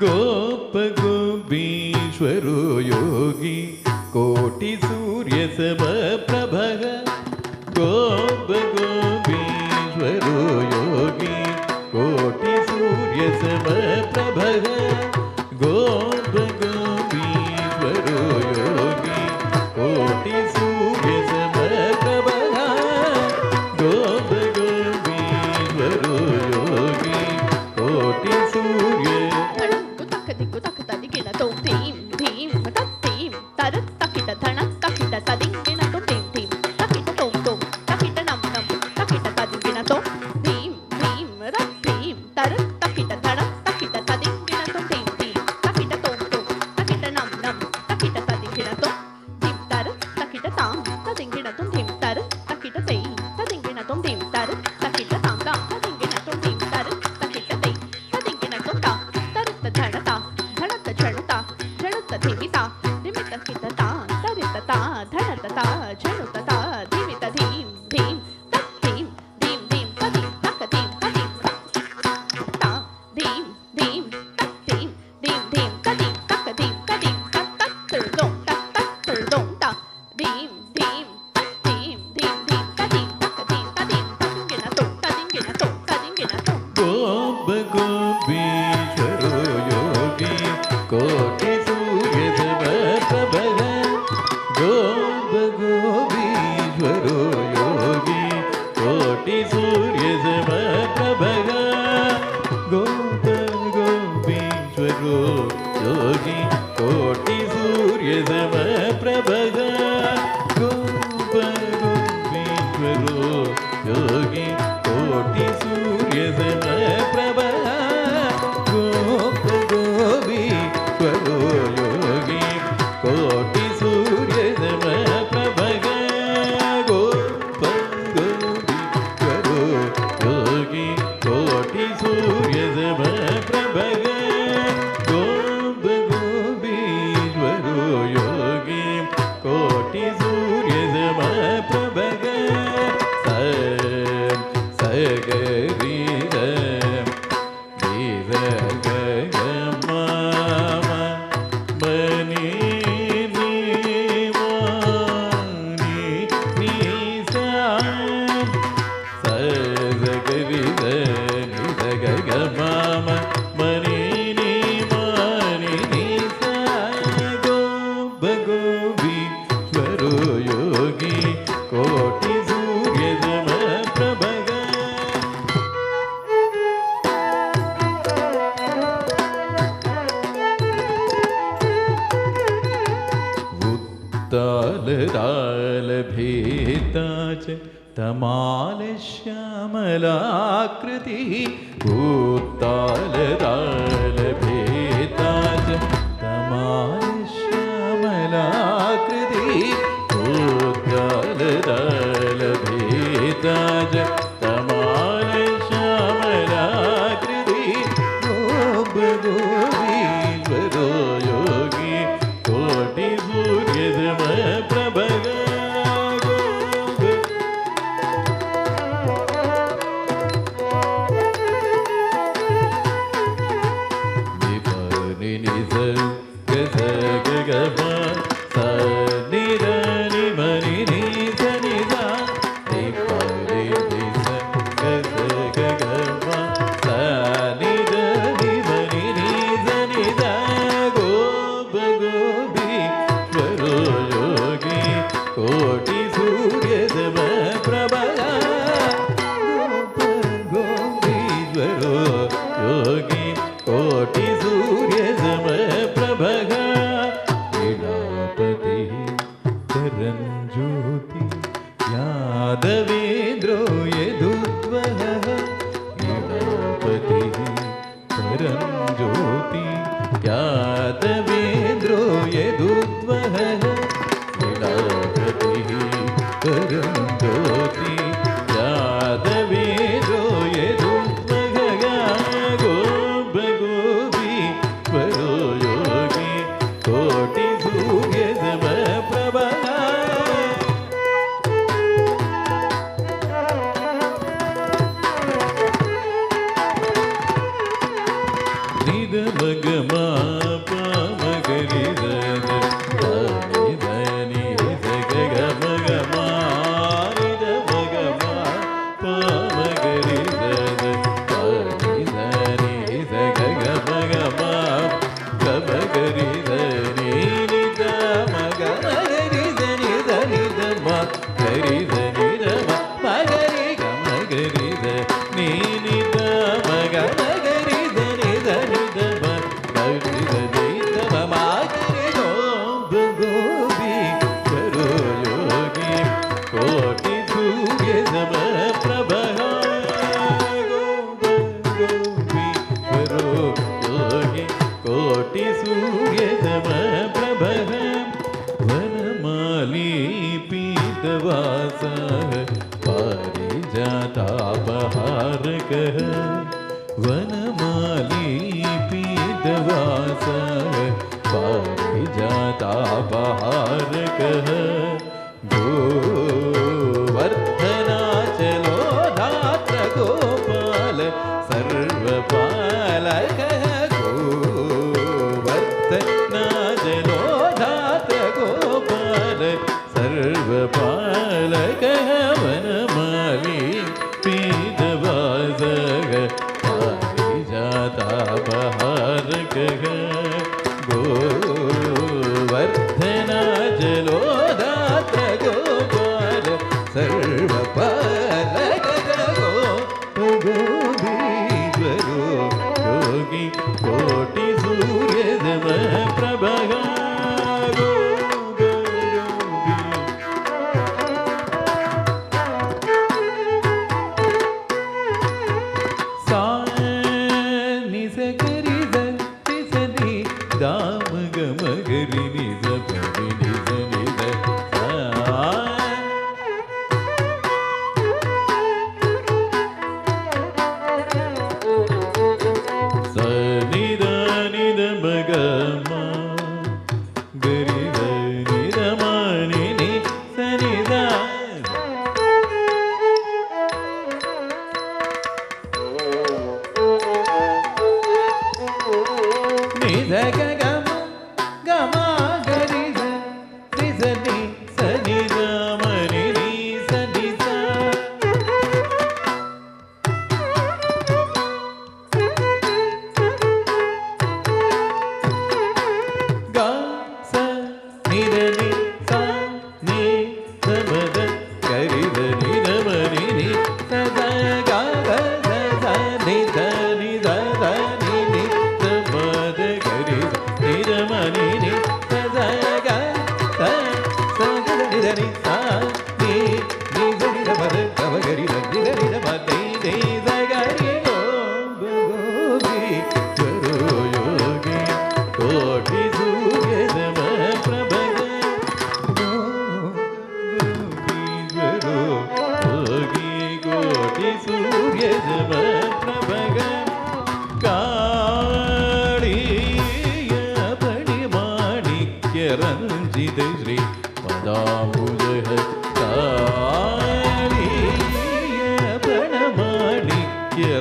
गोप गोपीश्वरो योगी कोटिसूर्यसमप्रभः गोप गोपीश्वरो योगी कोटिसूर्यसमप्रभः गोप गोपीश्वरो योगी कोटिसूर्यसमप्रभः गोप गोपीश्वरो योगी कोटिसूर्य धणक्कु तक्क तदिगिण तों धीं धीं तत्तीं तरत् तकिट धणक् तकिट तदिगिण तों धीं धीं तकिट तों तों तकिट नं नं तकिट तदिगिण तों धीं धीं रत्तीं तरत् तकिट धणक् योगी कोटि सूर्य समप्रभ गोप गोपीश्वरो योगी कोटि सूर्य समप्रभ गोप गोपीश्वरो योगी कोटि सूर्य समप्रभ गोप गोपीश्वरो योगी कोटि सूर्य समप्रभ तमाल श्यामलाकृतिः भूतालदाल भेताच तमाल श्यामलाकृतिः भूतालदाल भेताच तमाल श्यामलाकृतिः गोप गोपीश्वरो योगी कोटि सूर्य समप्रभ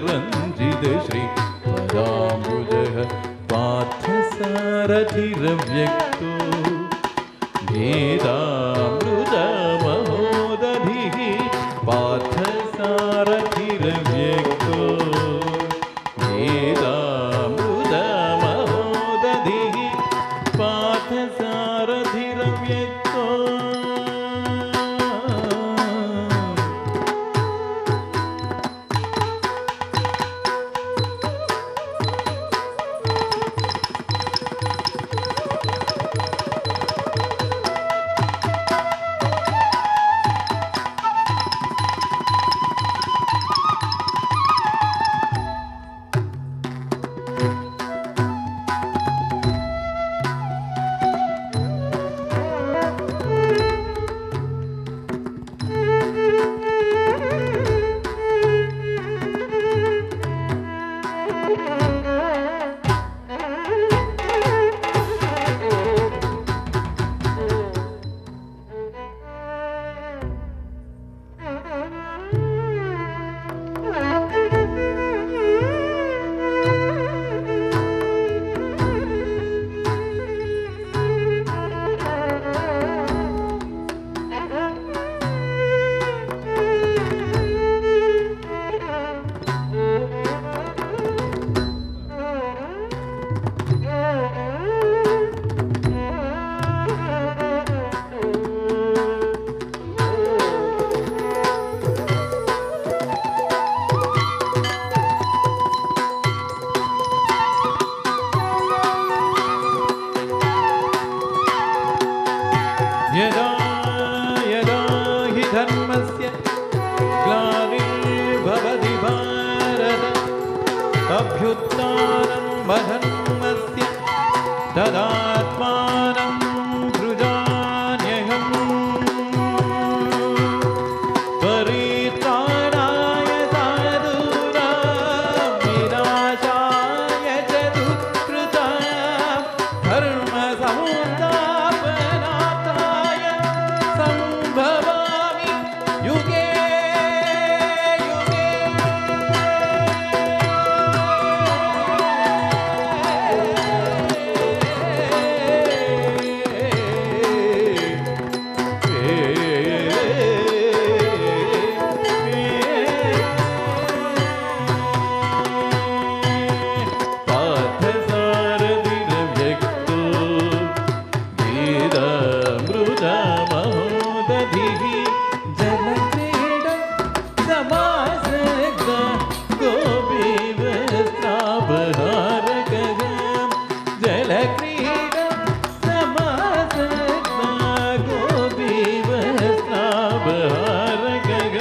रञ्जित श्री पदाम्बुजः पार्थसारथिरव्यक्तो वेदामृतमहोदधिः पार्थसारथिरव्यक्तो वेदामृतमहोदधिः पार्थसारथिरव्यक्तो यदा यदा हि धर्मस्य ग्लानिर्भवति भारत अभ्युत्थानं वधर्मस्य तदात्मानं सृजाम्यहम् परित्राणाय साधूनां विनाशाय च दुष्कृतां धर्मसंस्थापनार्थाय सम्भवामि युगे युगे। पार्थसारथिरव्यक्तो वेदामृतमहोदधिः जलक्रीडं समासक्ता गोपीवस्त्रापहारकः जलक्रीडं समासक्ता गोपीवस्त्रापहारकः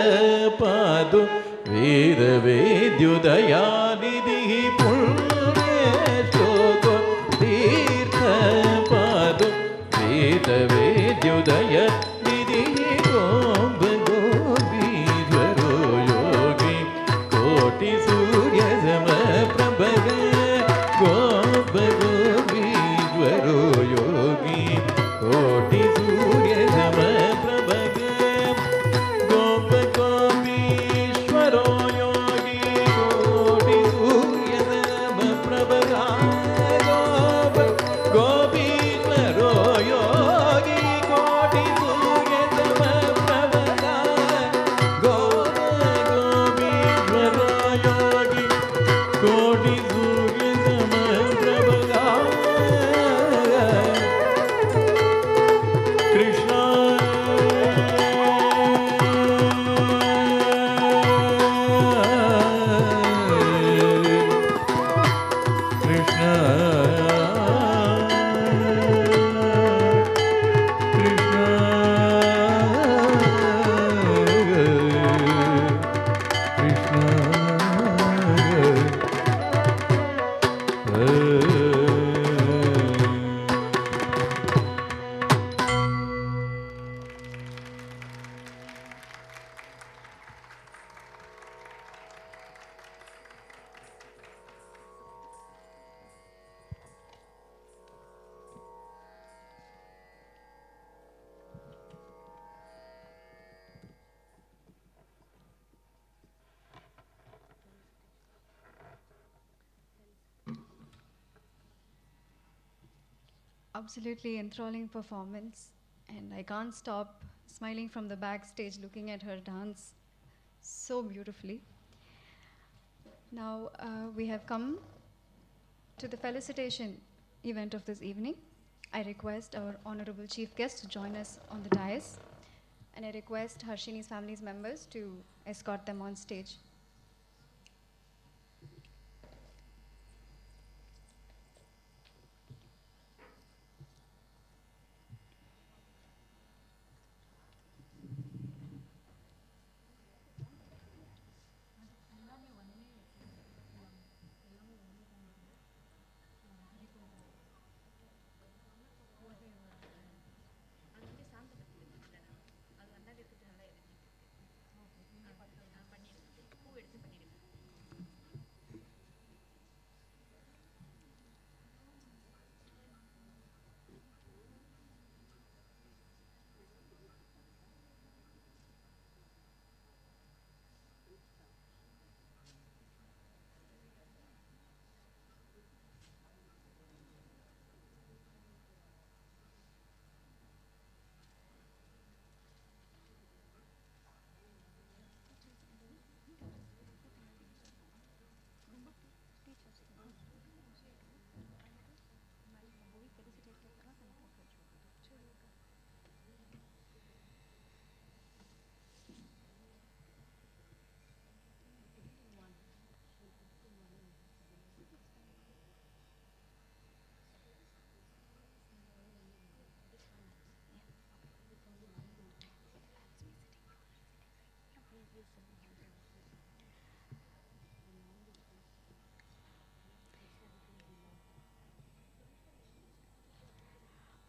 पुण्यश्लोकोतीर्थपादो वेदवेद्युदयानिधिः पुण्यश्लोको तीर्थपादो वेदवेद्युदयनिधिः गोपीश्वरो योगी कोटिसूर्यसमप्रभः गोपीश्वरो योगी कोटिसूर्यसमप्रभः गोपीश्वरो योगी कोटिसूर्यसमप्रभः गोपीश्वरो योगी कोटिसूर्यसमप्रभः absolutely enthralling performance, and I can't stop smiling from the backstage looking at her dance so beautifully. Now we have come to the felicitation event of this evening. I request our honorable chief guest to join us on the dais, and I request Harshini's family's members to escort them on stage.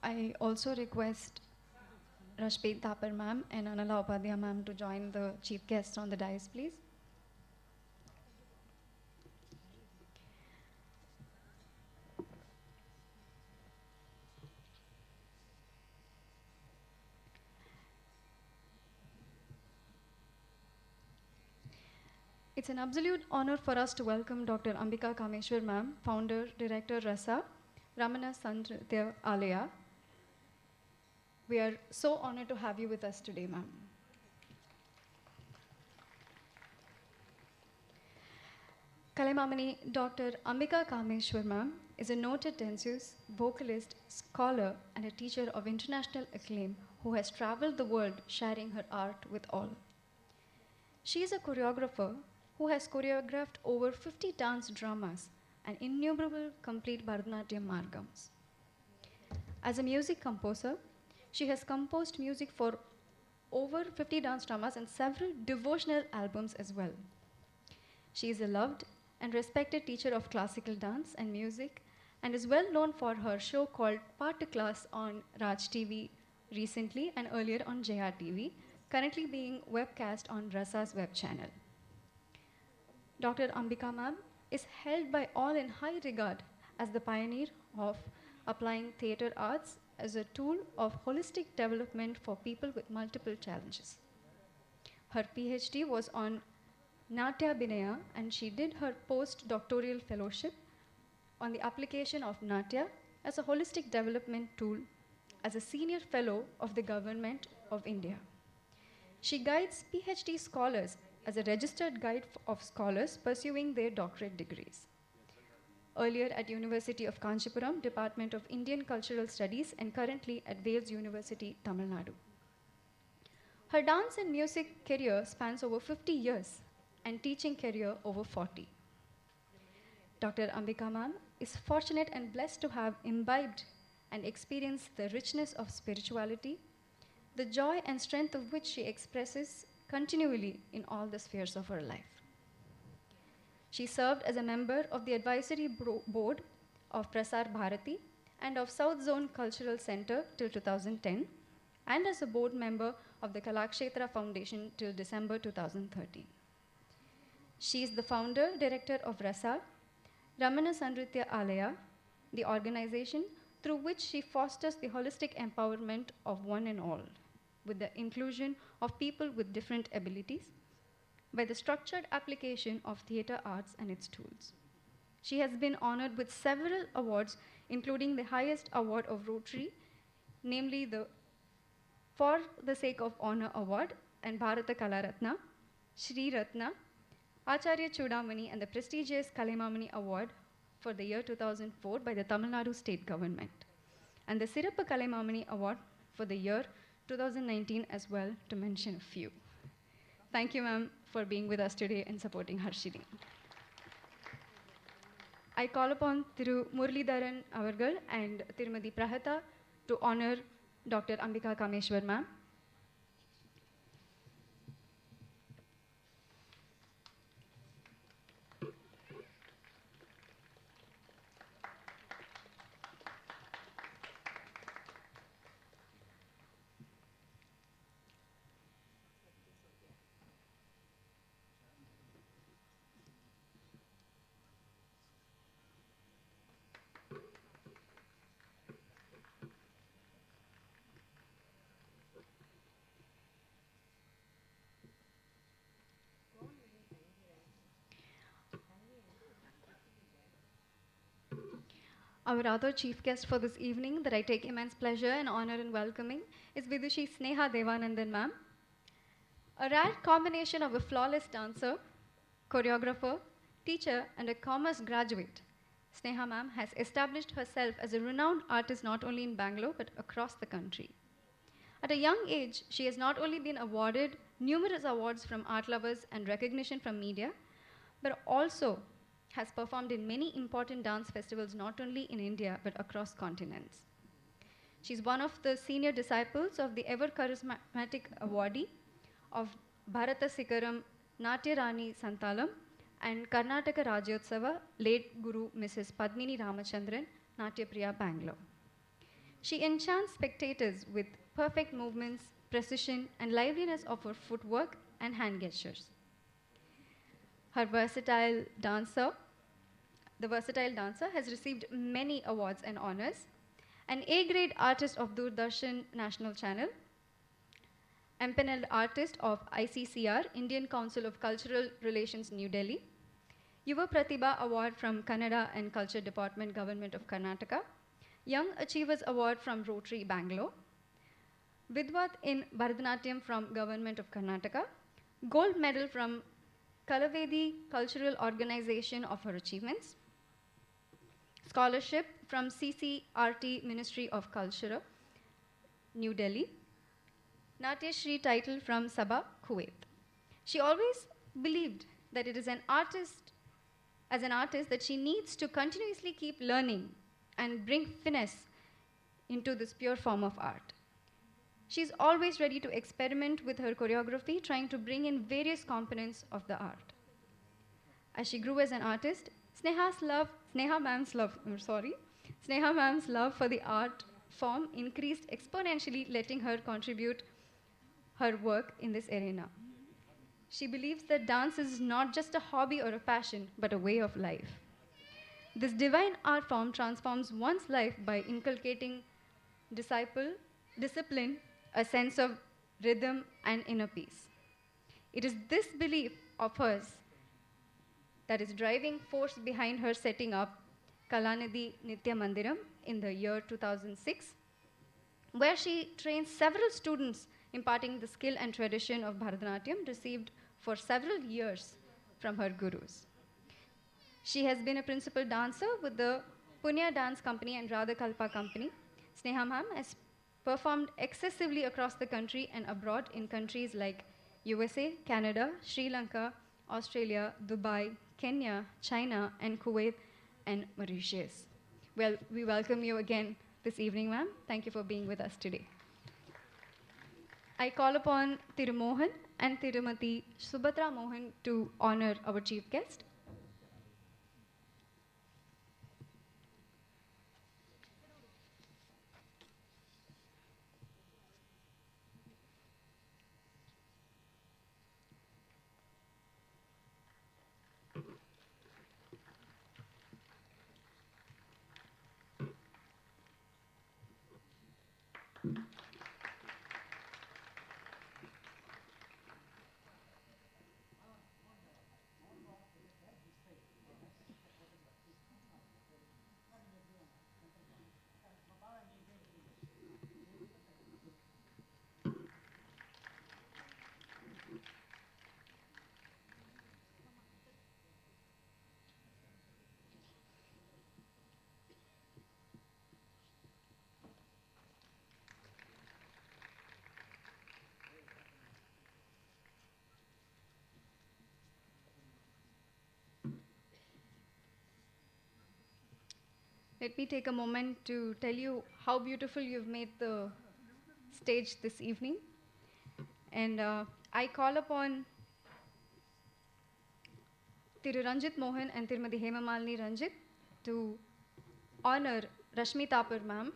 I also request Rashpreet Thapar ma'am and Anala Upadhyaya ma'am to join the chief guests on the dais, please. It's an absolute honor for us to welcome Dr. Ambika Kameshwar ma'am, founder, director, Rasa, Ramana Sandritya Alaya. We are so honored to have you with us today, ma'am. Kalaimamani Dr. Ambika Kameshwar ma'am is a noted dancer, vocalist, scholar, and a teacher of international acclaim who has traveled the world sharing her art with all. She is a choreographer who has choreographed over 50 dance dramas and innumerable complete Bharatanatyam margams. As a music composer, she has composed music for over 50 dance dramas and several devotional albums as well. She is a loved and respected teacher of classical dance and music and is well known for her show called Part Class on Raj TV recently and earlier on JR TV, currently being webcast on Rasa's web channel. Dr. Ambika ma'am is held by all in high regard as the pioneer of applying theatre arts as a tool of holistic development for people with multiple challenges. Her PhD was on Natya Binaya, and she did her postdoctoral fellowship on the application of Natya as a holistic development tool as a senior fellow of the Government of India. She guides PhD scholars as a registered guide of scholars pursuing their doctorate degrees. Earlier at University of Kanchipuram, Department of Indian Cultural Studies, and currently at Wales University, Tamil Nadu. Her dance and music career spans over 50 years and teaching career over 40. Dr. Ambika ma'am is fortunate and blessed to have imbibed and experienced the richness of spirituality, the joy and strength of which she expresses continually in all the spheres of her life. She served as a member of the advisory board of Prasar Bharati and of South Zone Cultural Center till 2010, and as a board member of the Kalakshetra Foundation till December 2013. She is the founder, director of Rasa, Ramana Sandritya Alaya, the organization through which she fosters the holistic empowerment of one and all, with the inclusion of people with different abilities, by the structured application of theatre arts and its tools. She has been honored with several awards, including the highest award of Rotary, namely the For the Sake of Honor Award and Bharata Kala Ratna, Shri Ratna, Acharya Chudamani, and the prestigious Kalaimamani Award for the year 2004 by the Tamil Nadu state government, and the Sirappa Kalaimamani Award for the year 2019 as well, to mention a few. Thank you, ma'am, for being with us today and supporting Harshini. I call upon Thiru Muralidharan Avargal and Tirumati Prahata to honor Dr. Ambika Kameshwar, ma'am. Our other chief guest for this evening that I take immense pleasure and honor in welcoming is Vidushi Sneha Devanandan, ma'am. A rare combination of a flawless dancer, choreographer, teacher, and a commerce graduate, Sneha ma'am has established herself as a renowned artist not only in Bangalore but across the country. At a young age, she has not only been awarded numerous awards from art lovers and recognition from media, but also has performed in many important dance festivals not only in India but across continents. She's one of the senior disciples of the ever charismatic awardee of Bharata Sikaram Natya Rani Santalam and Karnataka Rajyotsava, late Guru Mrs. Padmini Ramachandran, Natya Priya, Bangalore. She enchants spectators with perfect movements, precision, and liveliness of her footwork and hand gestures. The versatile dancer has received many awards and honors. An A-grade artist of Doordarshan National Channel, empaneled artist of ICCR, Indian Council of Cultural Relations, New Delhi, Yuva Pratibha Award from Kannada and Culture Department, Government of Karnataka, Young Achievers Award from Rotary, Bangalore, Vidwat in Bharatanatyam from Government of Karnataka, Gold Medal from Kalavedi Cultural Organization of her achievements, Scholarship from CCRT Ministry of Culture, New Delhi, Natya Shri title from Sabah, Kuwait. She always believed that it is as an artist that she needs to continuously keep learning and bring finesse into this pure form of art. She's always ready to experiment with her choreography, trying to bring in various components of the art. As she grew as an artist, Sneha ma'am's love for the art form increased exponentially, letting her contribute her work in this arena. She believes that dance is not just a hobby or a passion, but a way of life. This divine art form transforms one's life by inculcating discipline, a sense of rhythm, and inner peace. It is this belief of hers that is driving force behind her setting up Kalanidhi Nitya Mandiram in the year 2006, where she trains several students imparting the skill and tradition of Bharatanatyam received for several years from her gurus. She has been a principal dancer with the Punya Dance Company and Radha Kalpa Company. Sneha ma'am has performed excessively across the country and abroad in countries like USA, Canada, Sri Lanka, Australia, Dubai, Kenya, China, and Kuwait, and Mauritius. Well, we welcome you again this evening, ma'am. Thank you for being with us today. I call upon Thiru Mohan and Tirumati Subhatra Mohan to honor our chief guest. Let me take a moment to tell you how beautiful you've made the stage this evening. And I call upon Thiru Ranjit Mohan and Tirumati Hemamalini Ranjit to honor Rashmi Tapar ma'am.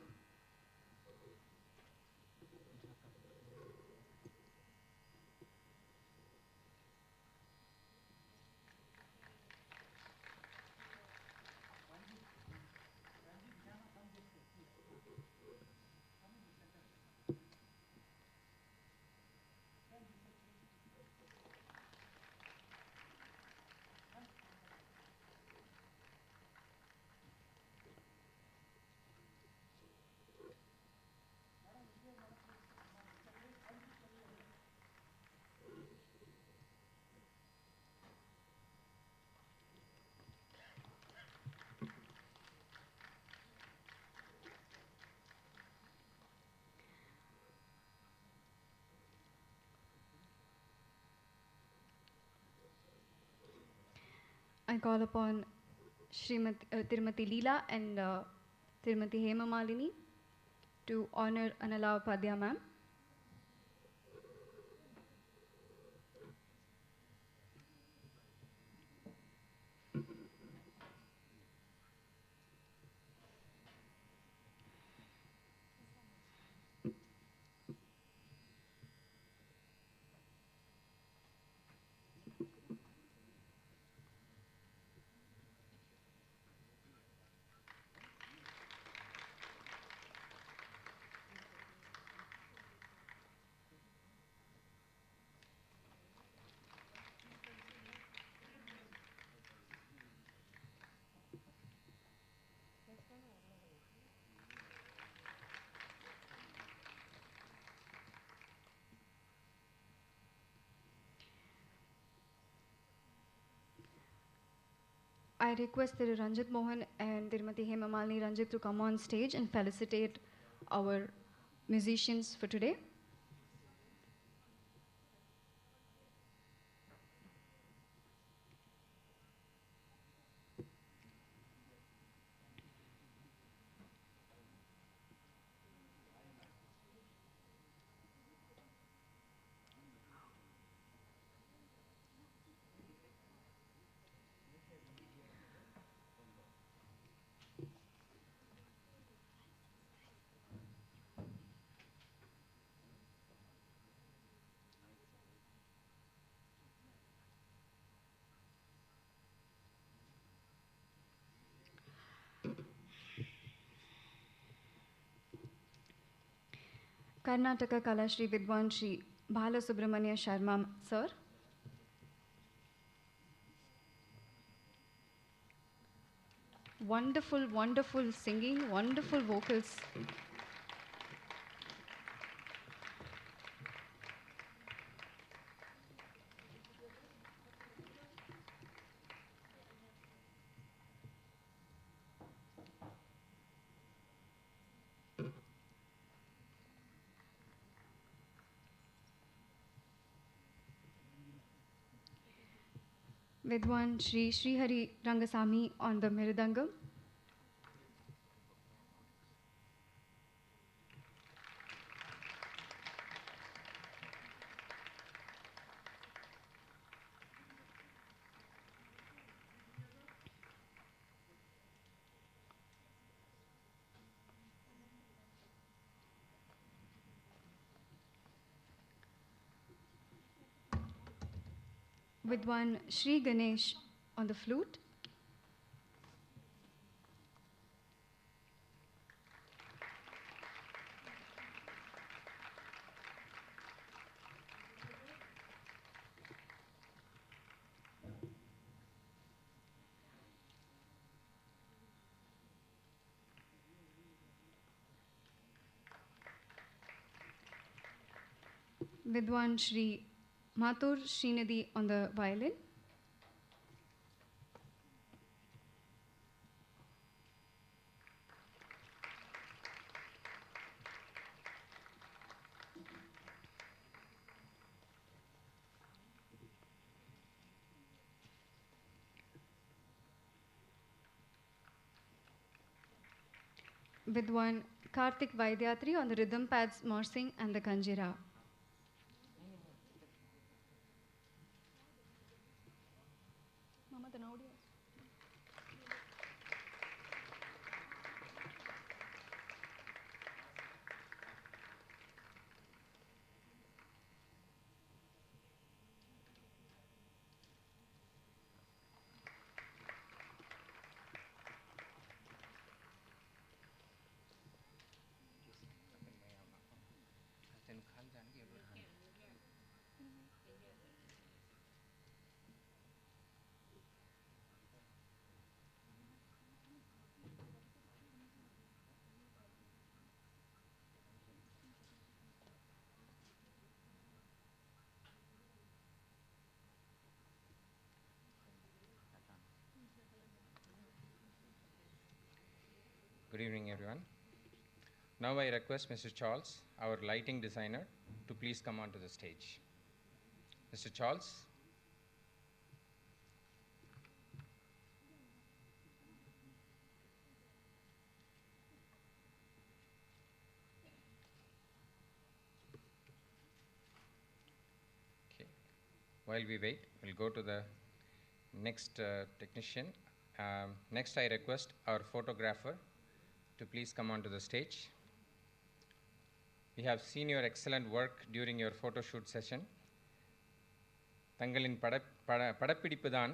I call upon Tirumati Leela and Tirumati Hemamalini to honor Anala Upadhyaya ma'am. I request Thiru Ranjit Mohan and Tirumati Hemamalini Ranjit to come on stage and felicitate our musicians for today. Karnataka Kala Shri Vidwan Shri Bala Subramanya Sharma sir. Wonderful, wonderful singing, wonderful vocals. Vidwan Shri Srihari Rangasamy on the Miridangam. Vidwan Shri Ganesh on the flute. Vidwan Shri Mathur Srinidhi on the violin. with one Karthik Vaidyatri on the rhythm pads, Morsing and the Kanjira. Good evening, everyone. Now I request Mr. Charles, our lighting designer, to please come onto the stage. Mr. Charles. Okay. While we wait, we'll go to the next technician. Next, I request our photographer to please come onto the stage. We have seen your excellent work during your photo shoot session. தங்களின் படப்பிடிப்பு தான்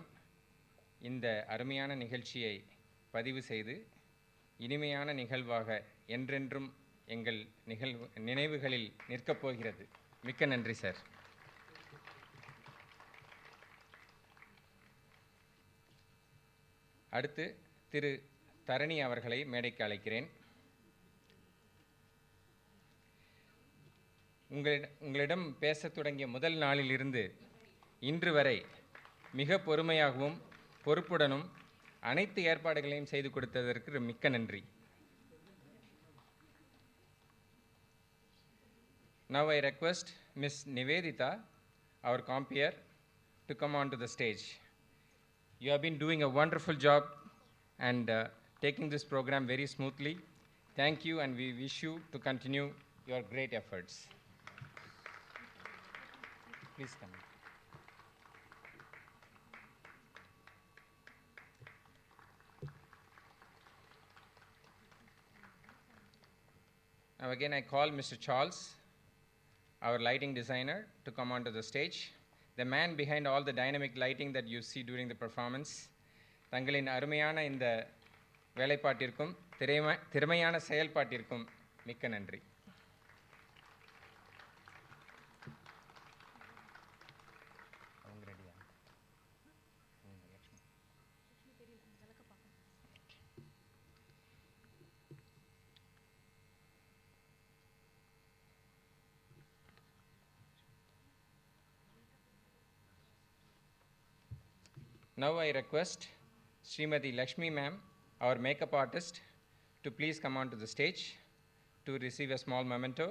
இந்த அருமையான நிகழ்ச்சியை பதிவு செய்து இனிமையான நிகழ்வாக என்றென்றும் எங்கள் நினைவுகளில் நிற்கப் போகிறது. மிக்க நன்றி சார். அடுத்து திரு தரணி அவர்களை மேடைக்கு அழைக்கிறேன். உங்களிடம் பேசத் தொடங்கிய முதல் நாளிலிருந்து இன்று வரை மிக பொறுமையாகவும் பொறுப்புடனும் அனைத்து ஏற்பாடுகளையும் செய்து கொடுத்ததற்கு மிக்க நன்றி. Now I request Ms. Nivedita, our compeer, to come onto the stage. You have been doing a wonderful job and taking this program very smoothly. Thank you, and we wish you to continue your great efforts. Please come. Now again I call Mr. Charles, our lighting designer, to come onto the stage. The man behind all the dynamic lighting that you see during the performance. தங்களின் அருமையான இந்த வேலைப்பாட்டிற்கும் திறமையான செயல்பாட்டிற்கும் மிக்க நன்றி. Now I request Srimati Lakshmi ma'am, our makeup artist, to please come onto the stage to receive a small memento.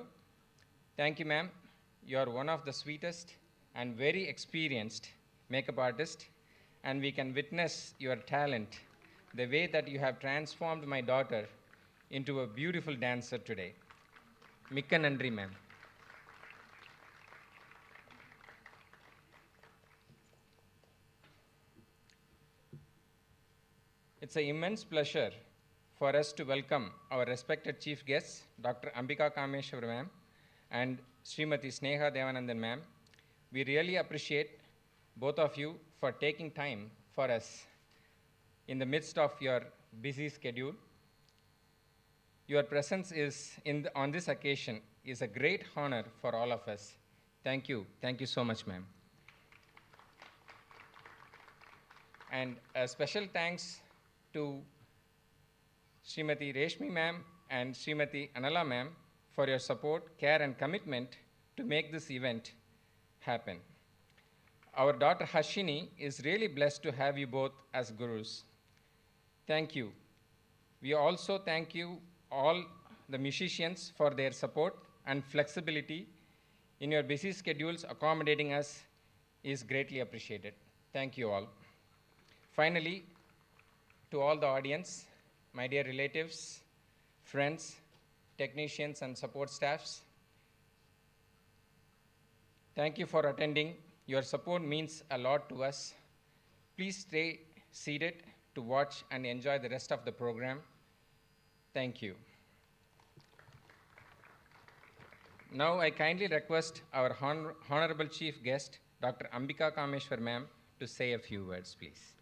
Thank you, ma'am. You are one of the sweetest and very experienced makeup artists, and we can witness your talent, the way that you have transformed my daughter into a beautiful dancer today. Mikka nandri, ma'am. It's an immense pleasure for us to welcome our respected chief guests, Dr. Ambika Kameshwar ma'am and Srimati Sneha Devanandan ma'am. We really appreciate both of you for taking time for us in the midst of your busy schedule. Your presence on this occasion is a great honor for all of us. Thank you. Thank you so much, ma'am. And a special thanks to Srimati Reshmi ma'am and Srimati Anala ma'am for your support, care, and commitment to make this event happen. Our daughter Harshini is really blessed to have you both as gurus. Thank you. We also thank you all the musicians for their support and flexibility in your busy schedules. Accommodating us is greatly appreciated. Thank you all. Finally, to all the audience, my dear relatives, friends, technicians, and support staffs, thank you for attending. Your support means a lot to us. Please stay seated to watch and enjoy the rest of the program. Thank you. Now I kindly request our Honorable Chief Guest, Dr. Ambika Kameshwar Ma'am, to say a few words, please.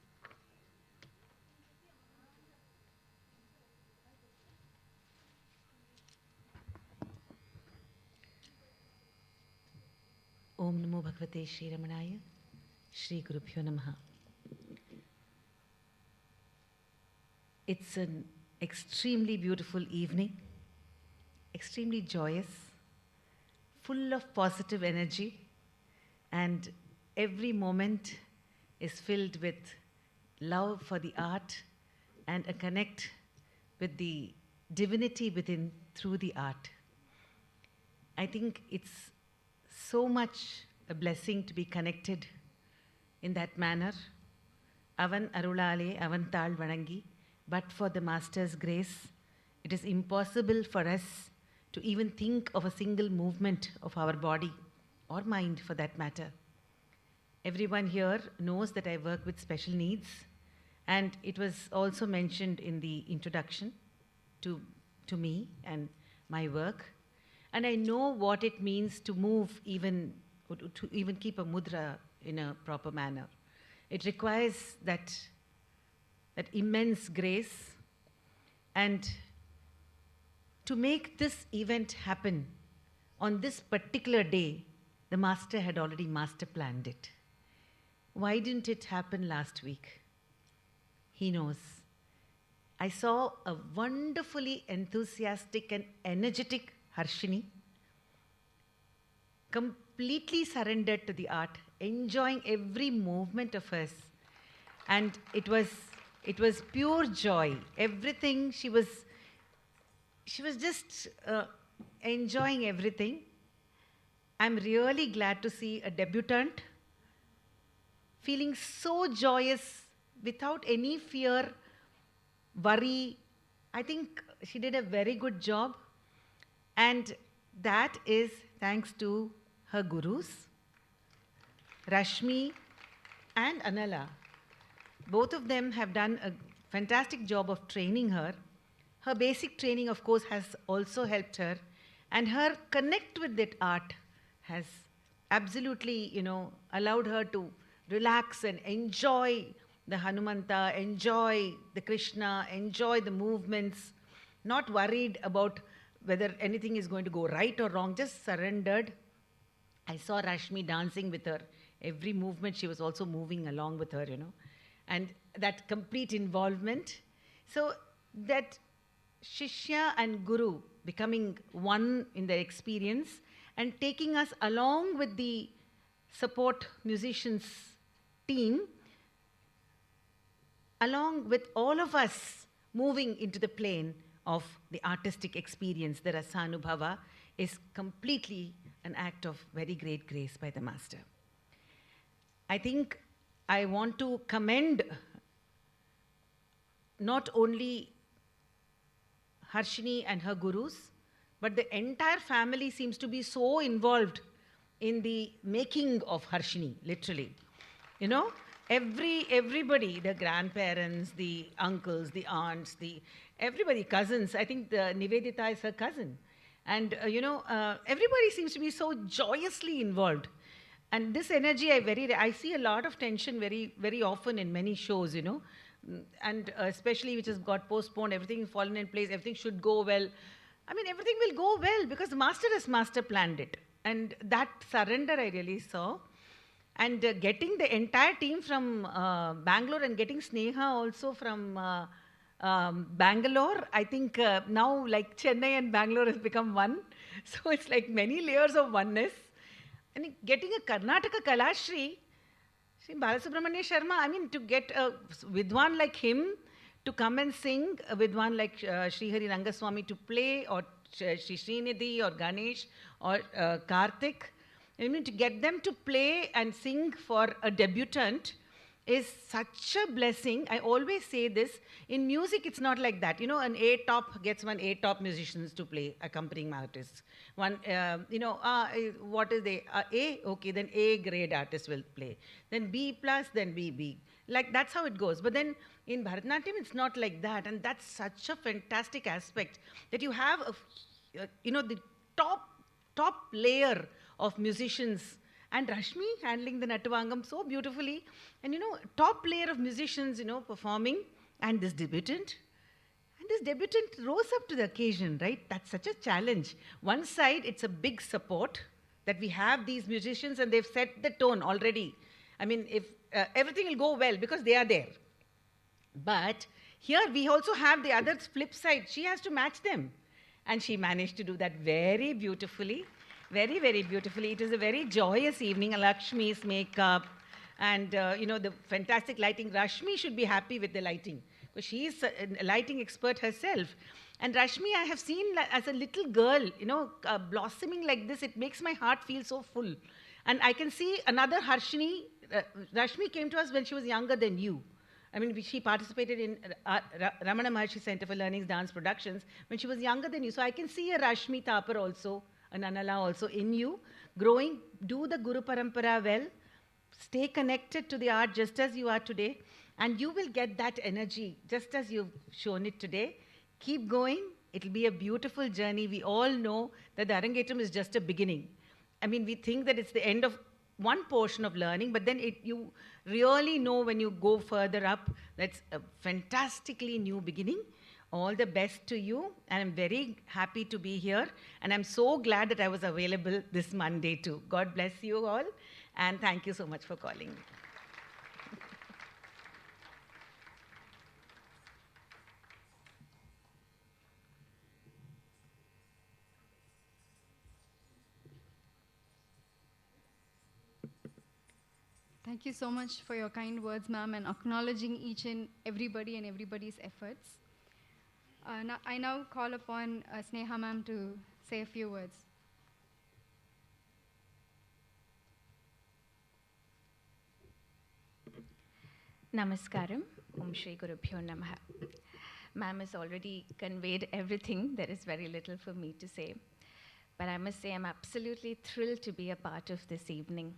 Om Namo Bhagavate Shri Ramanaya, Shri Gurubhyo Namaha. It's an extremely beautiful evening, extremely joyous, full of positive energy, and every moment is filled with love for the art and a connect with the divinity within through the art. I think it's so much a blessing to be connected in that manner. Avan Arulale, Avan Tal Vanangi, but for the Master's grace, it is impossible for us to even think of a single movement of our body or mind for that matter. Everyone here knows that I work with special needs, and it was also mentioned in the introduction to me and my work. And I know what it means to move to even keep a mudra in a proper manner. It requires that immense grace. And to make this event happen on this particular day, the Master had already master planned it. Why didn't it happen last week? He knows. I saw a wonderfully enthusiastic and energetic Harshini, completely surrendered to the art, enjoying every movement of hers. And it was pure joy. Everything, she was just enjoying everything. I'm really glad to see a debutante feeling so joyous without any fear, worry. I think she did a very good job. And that is thanks to her gurus, Rashmi and Anala. Both of them have done a fantastic job of training her. Her basic training, of course, has also helped her. And her connect with that art has absolutely, allowed her to relax and enjoy the Hanumanta, enjoy the Krishna, enjoy the movements, not worried about whether anything is going to go right or wrong, just surrendered. I saw Rashmi dancing with her. Every movement, she was also moving along with her, and that complete involvement. So that Shishya and Guru becoming one in their experience and taking us along with the support musicians team, along with all of us moving into the plane of the artistic experience, the Rasanubhava, is completely an act of very great grace by the Master. I think I want to commend not only Harshini and her gurus, but the entire family seems to be so involved in the making of Harshini, literally. Everybody, the grandparents, the uncles, the aunts, everybody, cousins. I think the Nivedita is her cousin. And, everybody seems to be so joyously involved. And this energy, I see a lot of tension very, very often in many shows, and especially which has got postponed, everything has fallen in place, everything should go well. I mean, everything will go well because the Master has master planned it. And that surrender I really saw. And getting the entire team from Bangalore and getting Sneha also from Bangalore, I think now like Chennai and Bangalore has become one. So it's like many layers of oneness. And getting a Karnataka Kalashri, Sri Balasubramanya Sharma, I mean, to get a Vidwan like him to come and sing, a Vidwan like Sri Hari Rangaswamy to play, or Sri Srinidhi or Ganesh or Karthik, I mean, to get them to play and sing for a debutant, is such a blessing. I always say this. In music, it's not like that. You know, an A top gets one A top musicians to play accompanying artists. One, what is the A? Okay, then A grade artist will play. Then B plus, then B. Like that's how it goes. But then in Bharatanatyam, it's not like that, and that's such a fantastic aspect that you have the top layer of musicians, and Rashmi handling the Natavangam so beautifully, and top layer of musicians, performing, and this debutant. And this debutant rose up to the occasion, right? That's such a challenge. One side, it's a big support that we have these musicians and they've set the tone already. I mean, if everything will go well because they are there. But here we also have the other flip side. She has to match them. And she managed to do that very beautifully. Very, very beautifully. It was a very joyous evening. Lakshmi's makeup and, the fantastic lighting. Rashmi should be happy with the lighting because she is a lighting expert herself. And Rashmi, I have seen as a little girl, blossoming like this. It makes my heart feel so full. And I can see another Harshini. Rashmi came to us when she was younger than you. I mean, she participated in Ramana Maharshi Center for Learning's dance productions when she was younger than you. So I can see a Rashmi Thapar also, an Anala also in you, growing. Do the Guru Parampara well. Stay connected to the art just as you are today. And you will get that energy just as you've shown it today. Keep going. It'll be a beautiful journey. We all know that the Arangetram is just a beginning. I mean, we think that it's the end of one portion of learning, but then you really know when you go further up, that's a fantastically new beginning. All the best to you, and I'm very happy to be here, and I'm so glad that I was available this Monday too. God bless you all, and thank you so much for calling me. Thank you so much for your kind words, ma'am, and acknowledging each and everybody and everybody's efforts. I now call upon Sneha ma'am to say a few words. Namaskaram. Om Shri Gurubhyo Namaha. Ma'am has already conveyed everything. There is very little for me to say. But I must say I'm absolutely thrilled to be a part of this evening.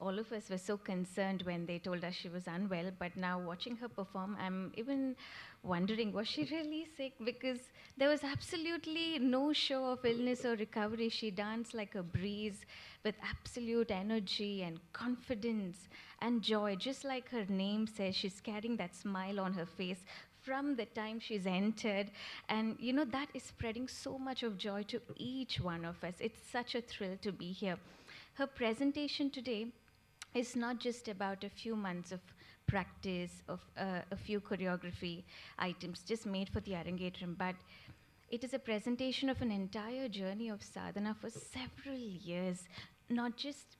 All of us were so concerned when they told us she was unwell, but now watching her perform, I'm even wondering, was she really sick? Because there was absolutely no show of illness or recovery. She danced like a breeze with absolute energy and confidence and joy. Just like her name says, she's carrying that smile on her face from the time she's entered. And that is spreading so much of joy to each one of us. It's such a thrill to be here. Her presentation today is not just about a few months of practice, of a few choreography items just made for the Arangetram, but it is a presentation of an entire journey of sadhana for several years, not just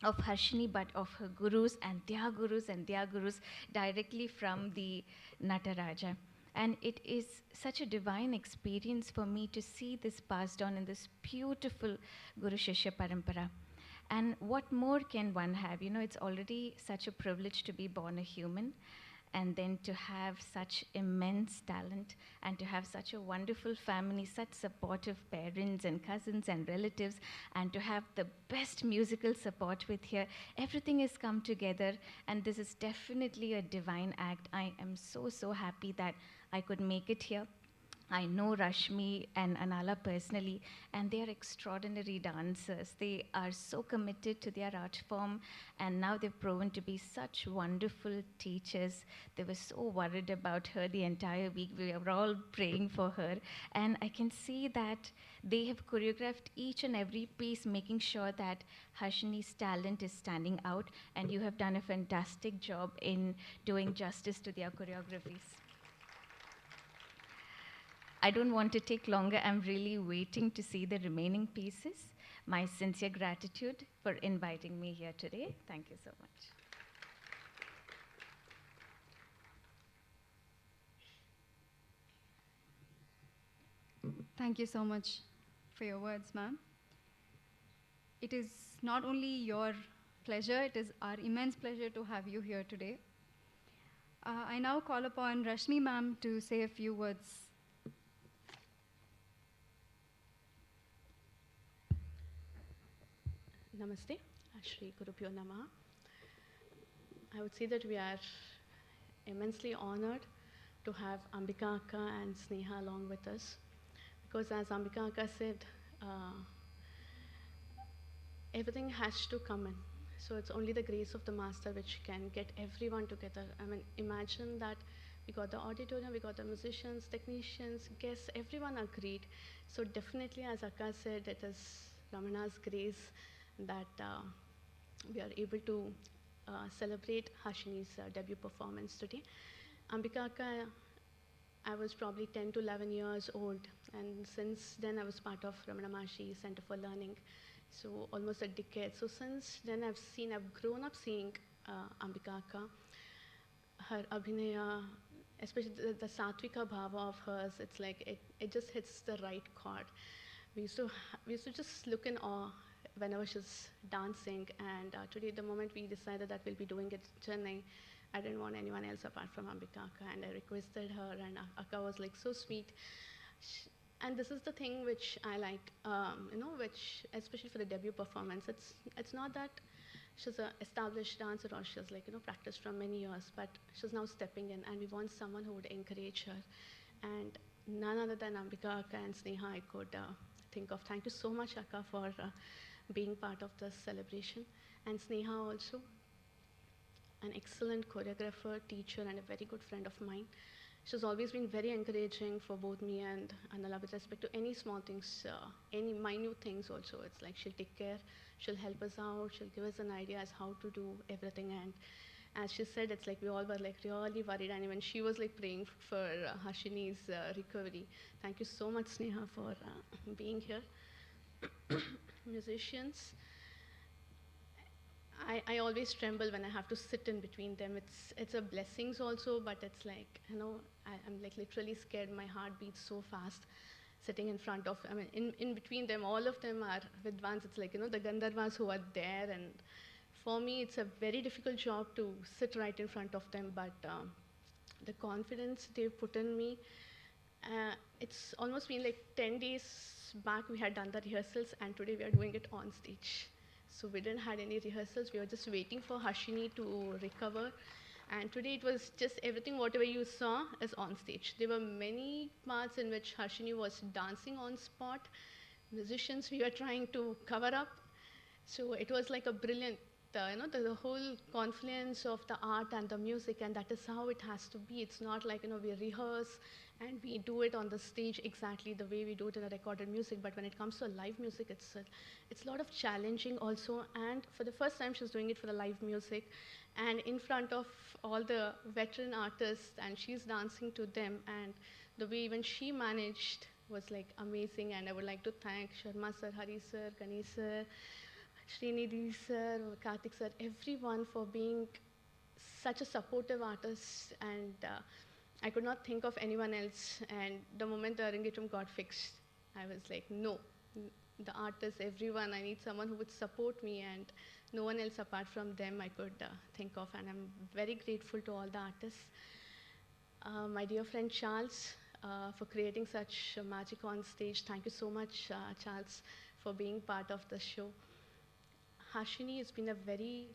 of Harshini, but of her gurus and their gurus and their gurus directly from the Nataraja. And it is such a divine experience for me to see this passed on in this beautiful Guru Shishya Parampara. And what more can one have? It's already such a privilege to be born a human, and then to have such immense talent, and to have such a wonderful family, such supportive parents and cousins and relatives, and to have the best musical support with here. Everything has come together, and this is definitely a divine act. I am so, so happy that I could make it here. I know Rashmi and Anala personally, and they are extraordinary dancers. They are so committed to their art form, and now they've proven to be such wonderful teachers. They were so worried about her the entire week. We were all praying for her, and I can see that they have choreographed each and every piece, making sure that Harshini's talent is standing out, and you have done a fantastic job in doing justice to their choreographies. I don't want to take longer. I'm really waiting to see the remaining pieces. My sincere gratitude for inviting me here today. Thank you so much. Thank you so much for your words, ma'am. It is not only your pleasure. It is our immense pleasure to have you here today. I now call upon Rashmi ma'am to say a few words. Namaste, Shri Gurubhyo Namaha. I would say that we are immensely honored to have Ambika Akka and Sneha along with us. Because as Ambika Akka said, everything has to come in. So it's only the grace of the Master which can get everyone together. I mean, imagine that we got the auditorium, we got the musicians, technicians, guests, everyone agreed. So definitely, as Akka said, it is Ramana's grace that we are able to celebrate Harshini's debut performance today. Ambika Akka, I was probably 10 to 11 years old, and since then I was part of Ramana Maharshi Center for Learning, so almost a decade. So since then I've grown up seeing Ambika Akka, her abhinaya, especially the satvika bhava of hers, it's like it just hits the right chord. We used to just look in awe whenever she's dancing, and today the moment we decided that we'll be doing it in Chennai, I didn't want anyone else apart from Ambika Akka, and I requested her, and Akka was like so sweet. And this is the thing which I like, which especially for the debut performance, it's not that she's an established dancer or she's like practiced from many years, but she's now stepping in, and we want someone who would encourage her. And none other than Ambika Akka and Sneha I could think of. Thank you so much, Akka, for being part of this celebration, and Sneha also, an excellent choreographer, teacher, and a very good friend of mine. She's always been very encouraging for both me and Anala with respect to any small things, any minute things also. It's like she'll take care, she'll help us out, she'll give us an idea as how to do everything. And as she said, it's like we all were like really worried, and even she was like praying for Harshini's recovery. Thank you so much, Sneha, for being here. Musicians, I always tremble when I have to sit in between them. It's a blessings also, but it's like I'm like literally scared. My heart beats so fast sitting in front of. I mean, in between them, all of them are Vidwans. It's like the Gandharvas who are there, and for me, it's a very difficult job to sit right in front of them. But the confidence they put in me, it's almost been like 10 days back we had done the rehearsals, and today we are doing it on stage. So we didn't had any rehearsals. We were just waiting for Harshini to recover. And today it was just everything, whatever you saw is on stage. There were many parts in which Harshini was dancing on spot. Musicians we were trying to cover up. So it was like a brilliant, the whole confluence of the art and the music, and that is how it has to be. It's not like, we rehearse and we do it on the stage exactly the way we do it in a recorded music, but when it comes to live music, it's a lot of challenging also. And for the first time, she's doing it for the live music, and in front of all the veteran artists, and she's dancing to them, and the way even she managed was like amazing. And I would like to thank Sharma sir, Hari sir, Ganesh sir, Srinidhi sir, Karthik sir, everyone for being such a supportive artist, and I could not think of anyone else. And the moment the Arangetram got fixed, I was like, no, the artists, everyone, I need someone who would support me, and no one else apart from them I could think of, and I'm very grateful to all the artists. My dear friend Charles, for creating such magic on stage. Thank you so much, Charles, for being part of the show. Harshini has been a very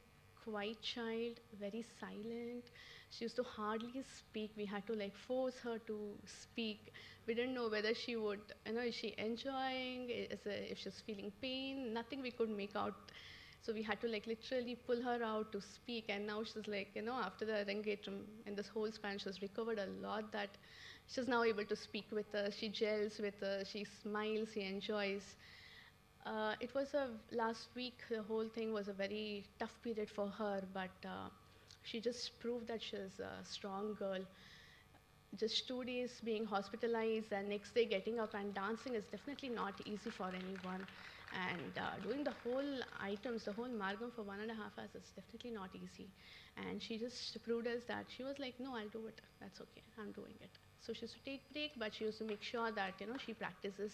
quiet child, very silent. She used to hardly speak. We had to like force her to speak. We didn't know whether she would, is she enjoying, if she's feeling pain, nothing we could make out. So we had to like literally pull her out to speak. And now she's like, after the Arangetram, in this whole span, she's recovered a lot, that she's now able to speak with us. She gels with us, she smiles, she enjoys. It was last week, the whole thing was a very tough period for her, but she just proved that she's a strong girl. Just 2 days being hospitalized and next day getting up and dancing is definitely not easy for anyone. And doing the whole items, the whole margam for 1.5 hours is definitely not easy. And she just proved us that she was like, no, I'll do it. That's okay, I'm doing it. So she used to take break, but she used to make sure that, she practices.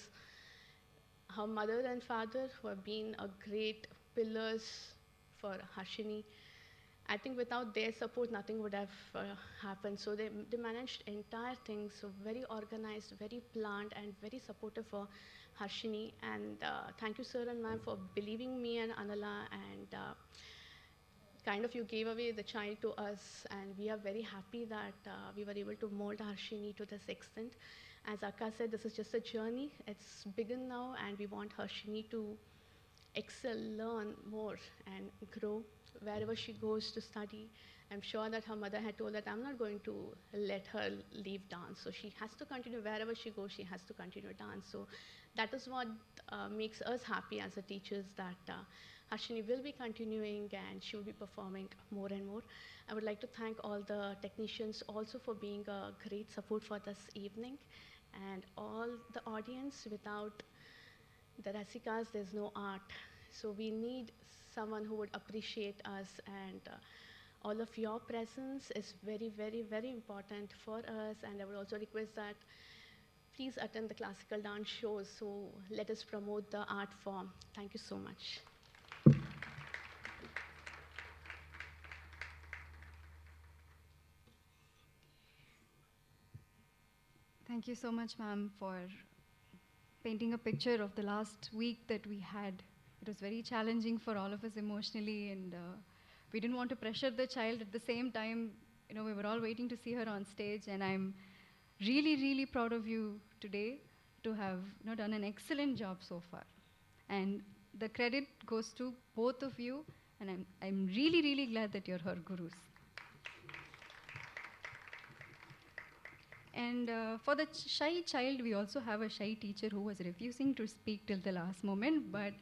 Her mother and father who have been a great pillars for Harshini. I think without their support, nothing would have happened. So they managed entire thing, so very organized, very planned, and very supportive for Harshini. And thank you, sir and ma'am, for believing me and Anala, and kind of you gave away the child to us, and we are very happy that we were able to mold Harshini to this extent. As Akka said, this is just a journey. It's begun now, and we want Harshini to excel, learn more, and grow wherever she goes to study. I'm sure that her mother had told that I'm not going to let her leave dance. So she has to continue wherever she goes, she has to continue dance. So that is what makes us happy as a teachers, that Harshini will be continuing and she will be performing more and more. I would like to thank all the technicians also for being a great support for this evening, and all the audience. Without the Rasikas, there's no art. So we need someone who would appreciate us, and all of your presence is very, very, very important for us. And I would also request that please attend the classical dance shows. So let us promote the art form. Thank you so much. Thank you so much, ma'am, for painting a picture of the last week that we had. It was very challenging for all of us emotionally, and we didn't want to pressure the child. At the same time, we were all waiting to see her on stage, and I'm really, really proud of you today to have done an excellent job so far. And the credit goes to both of you, and I'm really, really glad that you're her gurus. And for the shy child, we also have a shy teacher who was refusing to speak till the last moment, but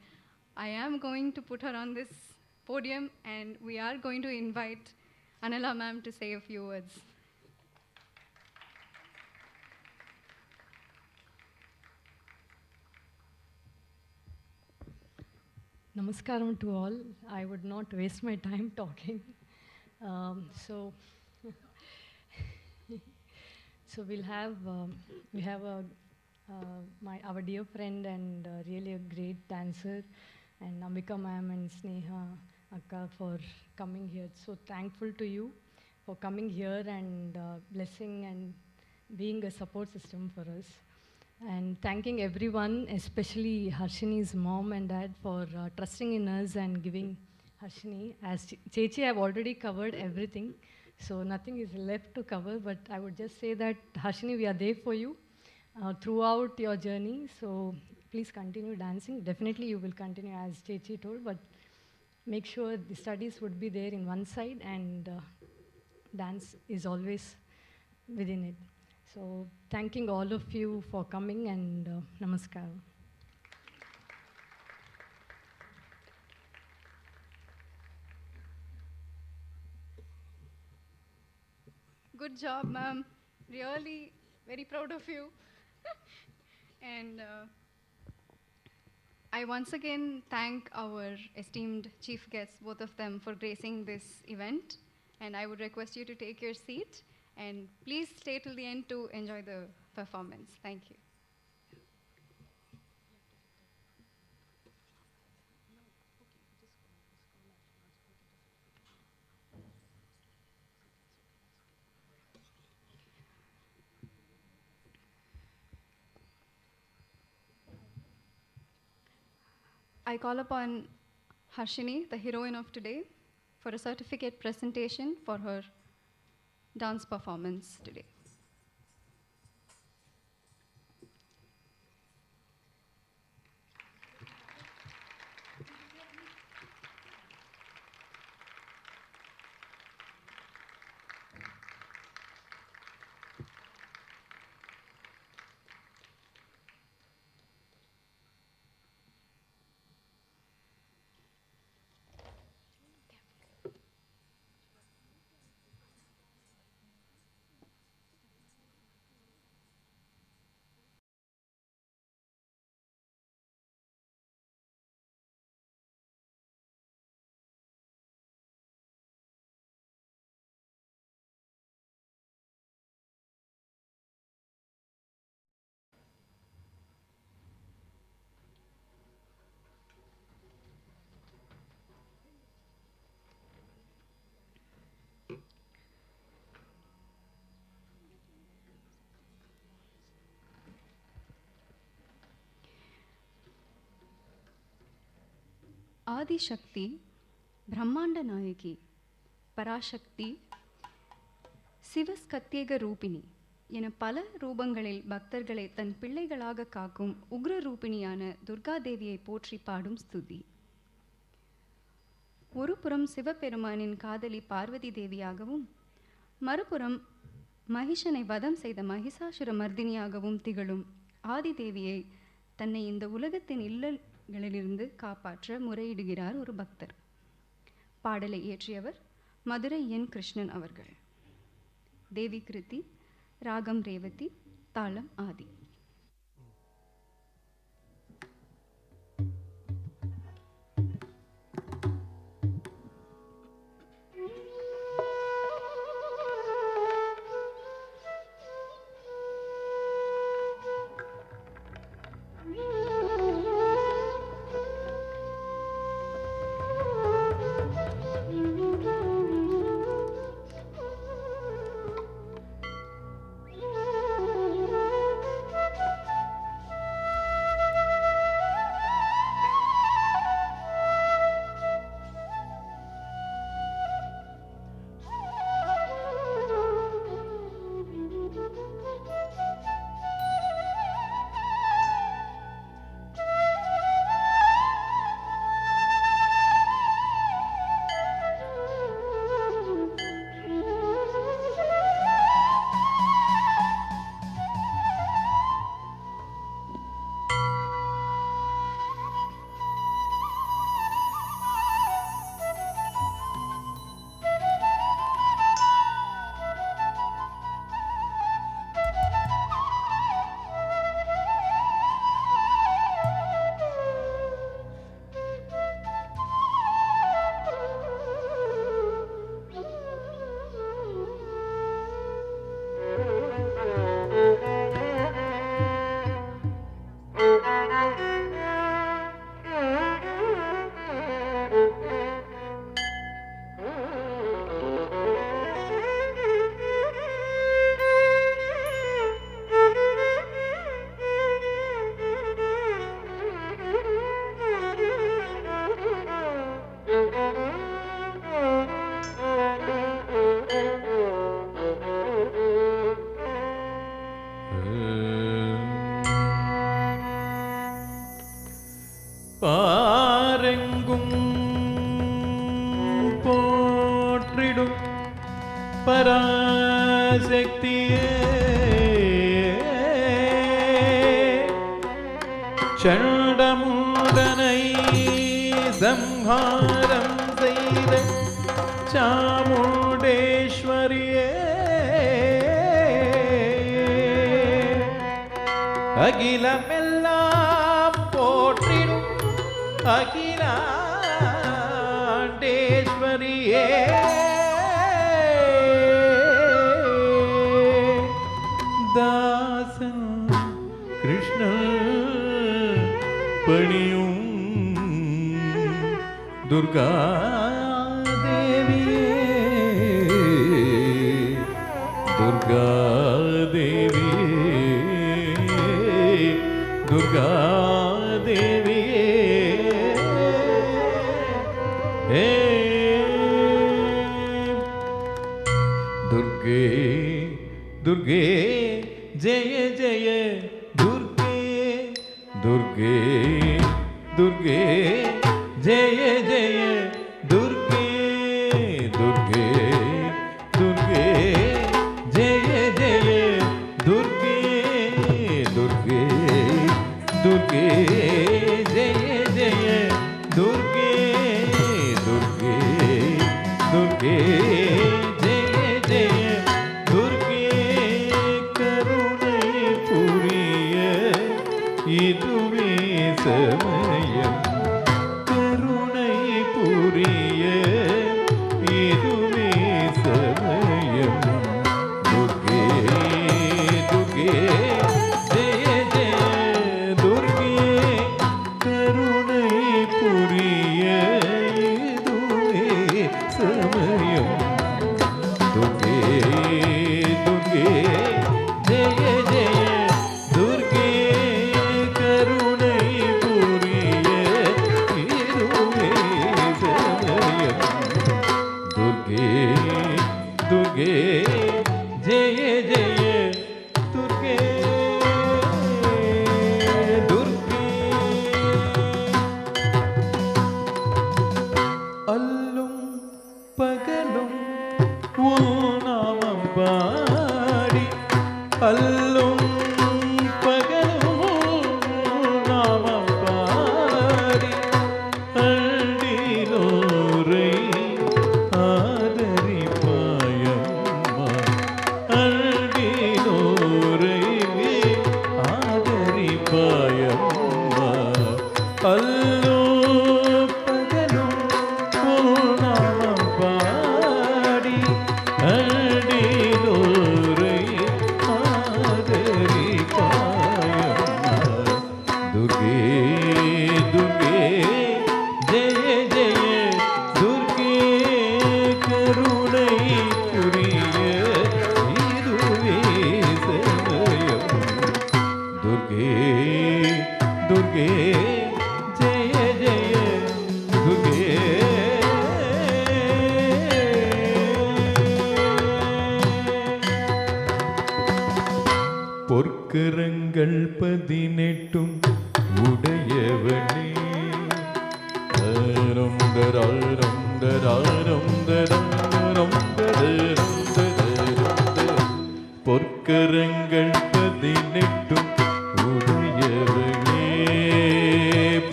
I am going to put her on this podium, and we are going to invite Anala ma'am to say a few words. Namaskaram to all. I would not waste my time talking. So we have our dear friend and really a great dancer, and Ambika ma'am and Sneha Akka for coming here. So thankful to you for coming here and blessing and being a support system for us. And thanking everyone, especially Harshini's mom and dad, for trusting in us and giving Harshini. As Chechi, I've already covered everything, so nothing is left to cover, but I would just say that, Harshini, we are there for you throughout your journey, so please continue dancing. Definitely you will continue, as Chechi told, but make sure the studies would be there in one side, and dance is always within it. So thanking all of you for coming, and namaskar. Good job, ma'am. Really very proud of you. And I once again thank our esteemed chief guests, both of them, for gracing this event. And I would request you to take your seat, and please stay till the end to enjoy the performance. Thank you. I call upon Harshini, the heroine of today, for a certificate presentation for her dance performance today. Adishakti, பிரம்மாண்ட நாயகி, பராசக்தி, சிவஸ்கத்யேக ரூபிணி என பல ரூபங்களில் பக்தர்களை தன் பிள்ளைகளாக காக்கும் உக்ர ரூபிணியான துர்காதேவியை போற்றி பாடும் ஸ்துதி. ஒரு புறம் சிவபெருமானின் காதலி பார்வதி தேவியாகவும், மறுபுறம் மகிஷனை வதம் செய்த மகிஷாசுர மர்தினியாகவும் திகழும் ஆதிதேவியை தன்னை இந்த உலகத்தின் இல்லங்களிலிருந்து காப்பாற்ற முறையிடுகிறார் ஒரு பக்தர். பாடலை இயற்றியவர் மதுரை என் கிருஷ்ணன் அவர்கள். தேவி கிருதி, ராகம் ரேவதி, தாளம் ஆதி. பாரெங்கும் போற்றிடும் பராசக்தியே, சண்டமுடனை சம்ஹாரம் செய்த சாமுண்டேஸ்வரியே, அகிலமெல்லாம் போற்றிடும் அகிலாண்டேஸ்வரியே, தாசன் கிருஷ்ணன் பணியும் துர்கா தேவியே, துர்கா தேவியே, துர்கா தேவியே, दुर्गे दुर्गे जय जय दुर्गे, दुर्गे दुर्गे जय जय दुर्गे, दुर्गे दुर्गे जय जय दुर्गे, दुर्गे दुर्गे जय जय दुर्गे, दुर्गे दुर्गे जय जय दुर्गे, करुणை புரிய இதுவே சமயம், கருணை அல்லும் பகலும் நாமம் பாடி அண்டினோரை ஆதரிப்பாயம்மா அண்டினோரை ஆதரிப்பாயம்மா அல்லோ பகலும் நாமம் பாடி அண்டினோரை ஆதரிப்பாயம்மா துர்கே துர்கே ஜெய ஜெய துர்கே கருணை புரிய இதுவே சமயம் துர்கே துர்கே ஜெய ஜெய துர்கே பொற்கரங்கள் 18 உடையவனே தரம் தராரம் தராரம் தரம் தரம் பொற்கரங்கள் 18 உடையவனே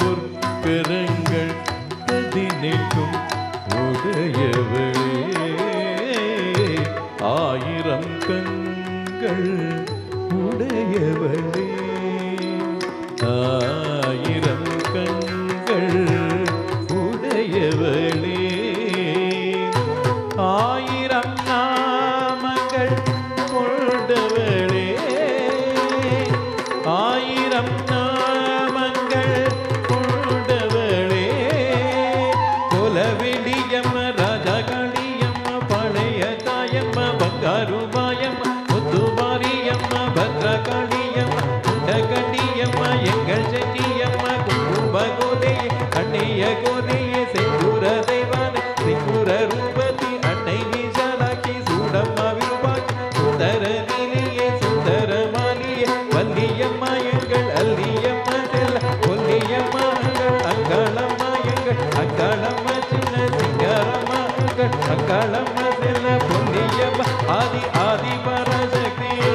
பொற்கரங்கள் 18 உடையவளே ஆயிரம் கண்கள் உடையவளே ஆயிரம் கண்கள் உடையவளே ஆயிரம் நாமங்கள் கொண்டவளே ஆயிரம் நாமங்கள் கொண்டவளே குலவிடியம்ம ராஜகளியம்ம பழைய தாயம்ம பங்காருபாயம்ம முத்துமாரியம்ம பத்ரகாளியம்ம குண்டகண்டியம்ம எங்கள் சென்னியம்ம கும்பகோதையே அன்னைய கோதையே செந்தூர தெய்வான சிங்குர ரூபதி அன்னை நீசாலாக்கி சூடம்மா விருப்பாக்கி சுந்தர நிலையே சுந்தர மாலியே வள்ளியம்மா எங்கள் அல்லியம்மா செல்ல கொல்லியம்மாங்கள் அங்காளம்மா எங்கள் அங்காளம்மா சின்ன சிங்காரம்மா அங்காளம்மா செல்ல பொன்னியம்மா ஆதி ஆதி பராசக்தியே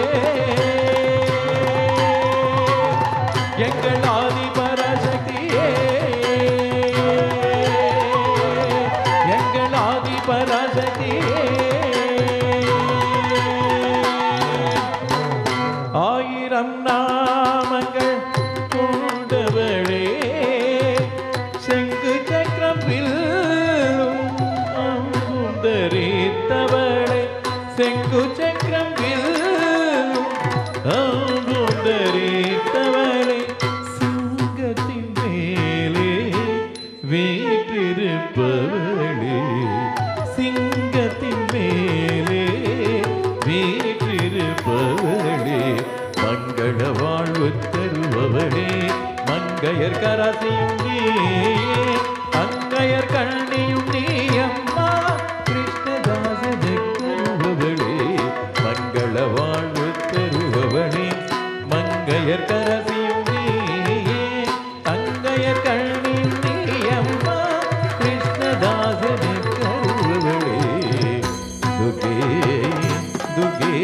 எங்கள் ஆதி பராசக்தியே எங்கள் ஆதி பராசக்தியே ஆயிரம் நாமங்கள் கொண்டவளே செங்கு சக்கரம் வில்லும் அம்பும் தரித்தவளே செங்கு சக்கரம் வில்லும் அம்பும் தரித்தவளே சிங்கத்தின் மேலே வீற்றிருப்பவளே சிங்கத்தின் மேலே வீற்றிருப்பவளே மங்கள வாழ்வு தருபவளே மங்கையர் கராசியும் நீயே அங்கையர் கண்ணியும் நீ அம்மா கிருஷ்ணதாச ஜெகருபவளே மங்கள வாழ்வு தருபவளே மங்கையர் கராசியும் நீயே அங்கையர் கண்ணியும் நீ அம்மா கிருஷ்ணதாச ஜெகருபவளே துர்கே துர்கே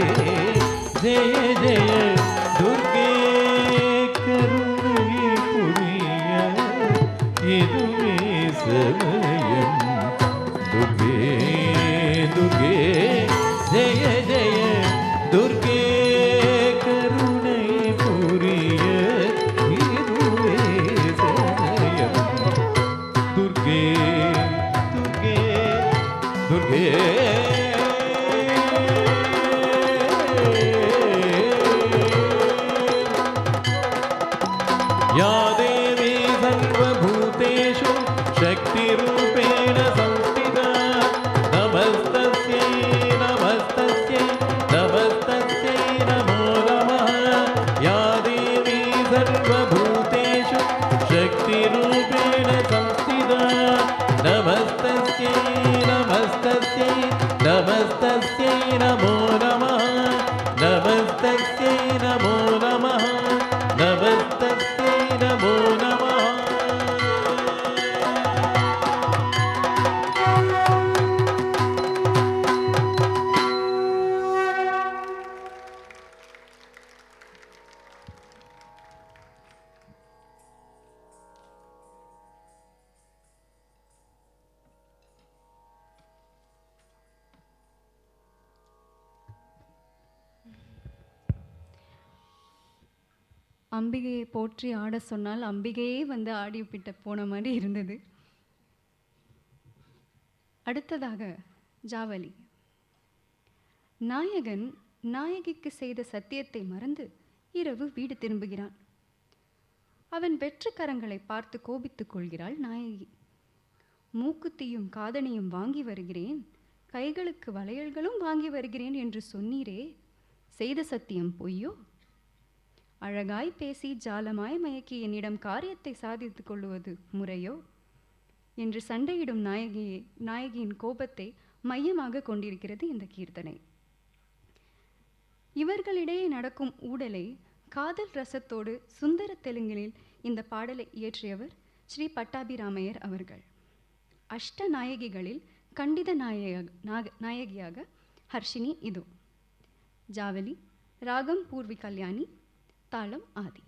ஜெய ஜெய துர்கே கருணை புரிய இதுவே சமயம் துர்கே துர்கே ஜெய ஜெய துர்கே கருணை புரிய இதுவே சமயம் துர்கே துர்கே துர்கே या देवी सर्वभूतेषु शक्तिरूपेण संस्थिता नमस्तस्यै नमस्तस्यै नमस्तस्यै नमो नमः या देवी सर्वभूतेषु शक्तिरूपेण संस्थिता नमस्तस्यै नमस्तस्यै அம்பிகையை போற்றி ஆட சொன்னால் அம்பிகையே வந்து ஆடிப்பிட்ட போன மாதிரி இருந்தது. அடுத்ததாக ஜாவலி. நாயகன் நாயகிக்கு செய்த சத்தியத்தை மறந்து இரவு வீடு திரும்புகிறான். அவன் வெற்று கரங்களை பார்த்து கோபித்துக் கொள்கிறாள் நாயகி. மூக்குத்தியும் காதணியும் வாங்கி வருகிறேன், கைகளுக்கு வளையல்களும் வாங்கி வருகிறேன் என்று சொன்னீரே, செய்த சத்தியம் பொய்யோ? அழகாய் பேசி ஜாலமாய் மயக்கி என்னிடம் காரியத்தை சாதித்துக் கொள்ளுவது முறையோ என்று சண்டையிடும் நாயகியின் கோபத்தை மையமாக கொண்டிருக்கிறது இந்த கீர்த்தனை. இவர்களிடையே நடக்கும் ஊடலை காதல் ரசத்தோடு சுந்தர தெலுங்கில் இந்த பாடலை இயற்றியவர் ஸ்ரீ பட்டாபிராமையர் அவர்கள். அஷ்ட நாயகிகளில் கண்டித நாயகியாக ஹர்ஷினி இது. ஜாவலி ராகம் பூர்வி கல்யாணி, தாளம் ஆதி.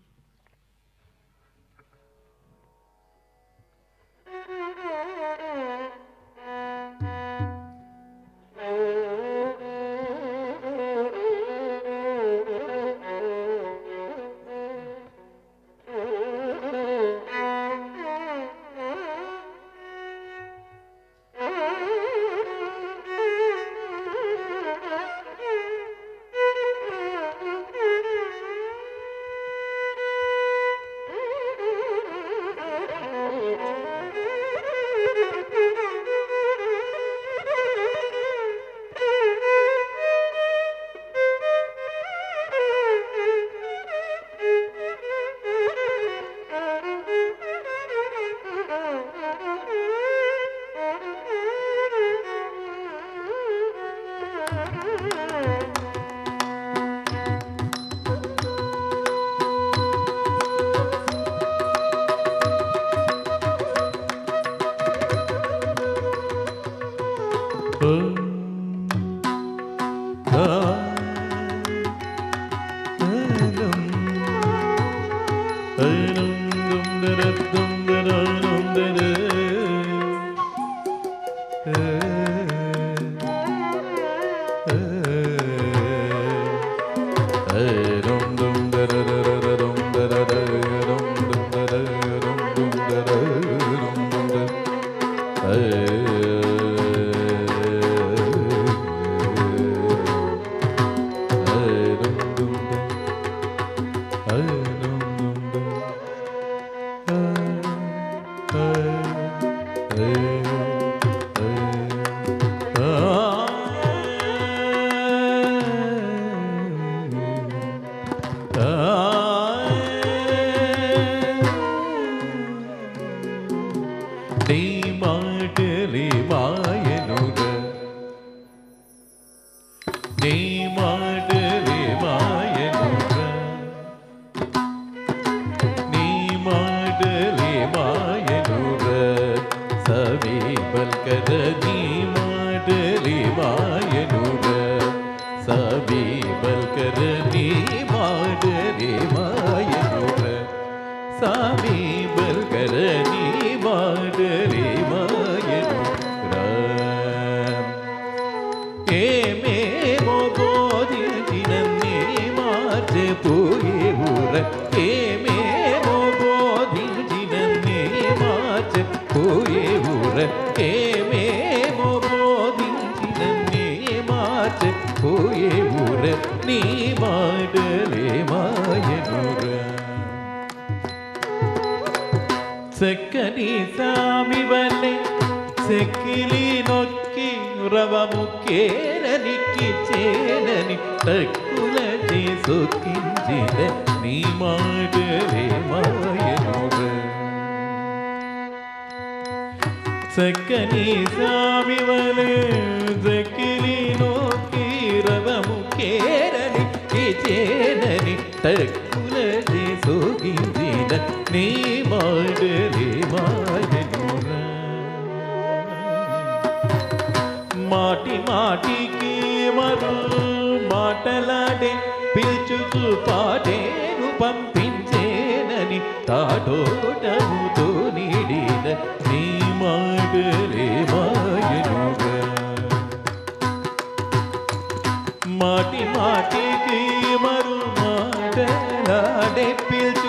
మాటి మాటికి మరు మాటలాడే పిల్చు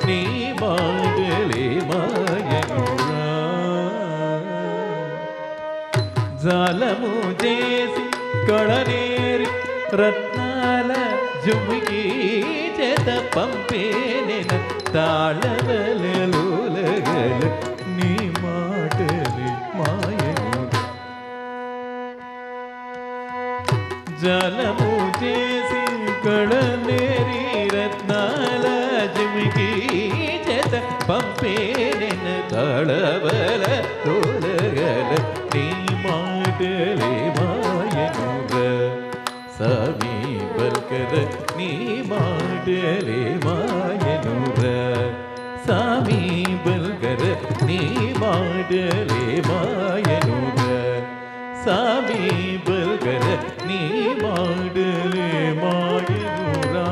நீ மாடலே మాయనురా జాలము చేసి కొడనేరి రత్నాల జుమికి చేత పంపేనెన తాళవలలులగల నీ మాటలే మాయనురా జాలము చేసి కొడనేరి రత్నాల జుమికి చేత పంపేనెన తాళవలలులగల నీ మాటలే మాయనురా సామి బల్కర నీ మాటలే మాయనురా సామి బల్కర నీ మాటలే మాయనురా సామి బల్కర నీ మాటలే మాయనురా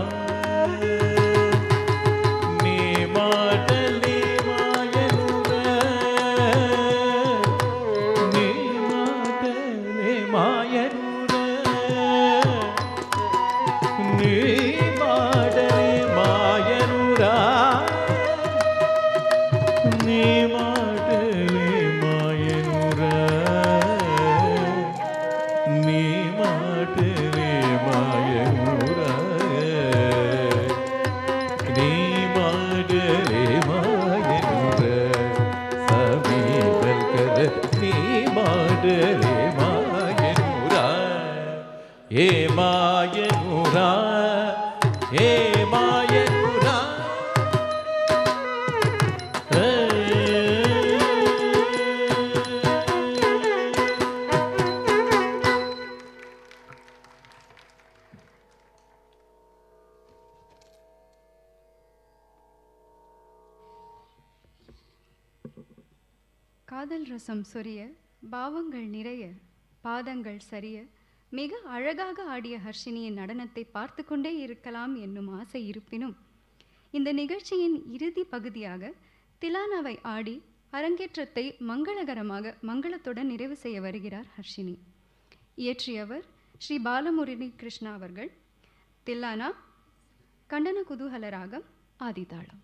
నీ మాటలే మాయనురా నీ మాటలే మాయనురా నీ మాటలే మాయనురా నీ మాటలే మాయనురా నీ మాటలే మాయనురా నీ మాటలే మాయనురా సామి బల్కర నీ మాటలే మాయనురా ఏ మాయనురా ఏ మాయనురా காதல் ரசம் சொரிய பாவங்கள் நிறைய பாதங்கள் சரிய மிக அழகாக ஆடிய ஹர்ஷினியின் நடனத்தை பார்த்து கொண்டே இருக்கலாம் என்னும் ஆசை இருப்பினும் இந்த நிகழ்ச்சியின் இறுதி பகுதியாக திலானாவை ஆடி அரங்கேற்றத்தை மங்களத்துடன் நிறைவு செய்ய வருகிறார் ஹர்ஷினி. இயற்றியவர் ஸ்ரீ பாலமுரளி கிருஷ்ணா அவர்கள். தில்லானா கண்டன குதூகல ராகம் ஆதிதாளம்.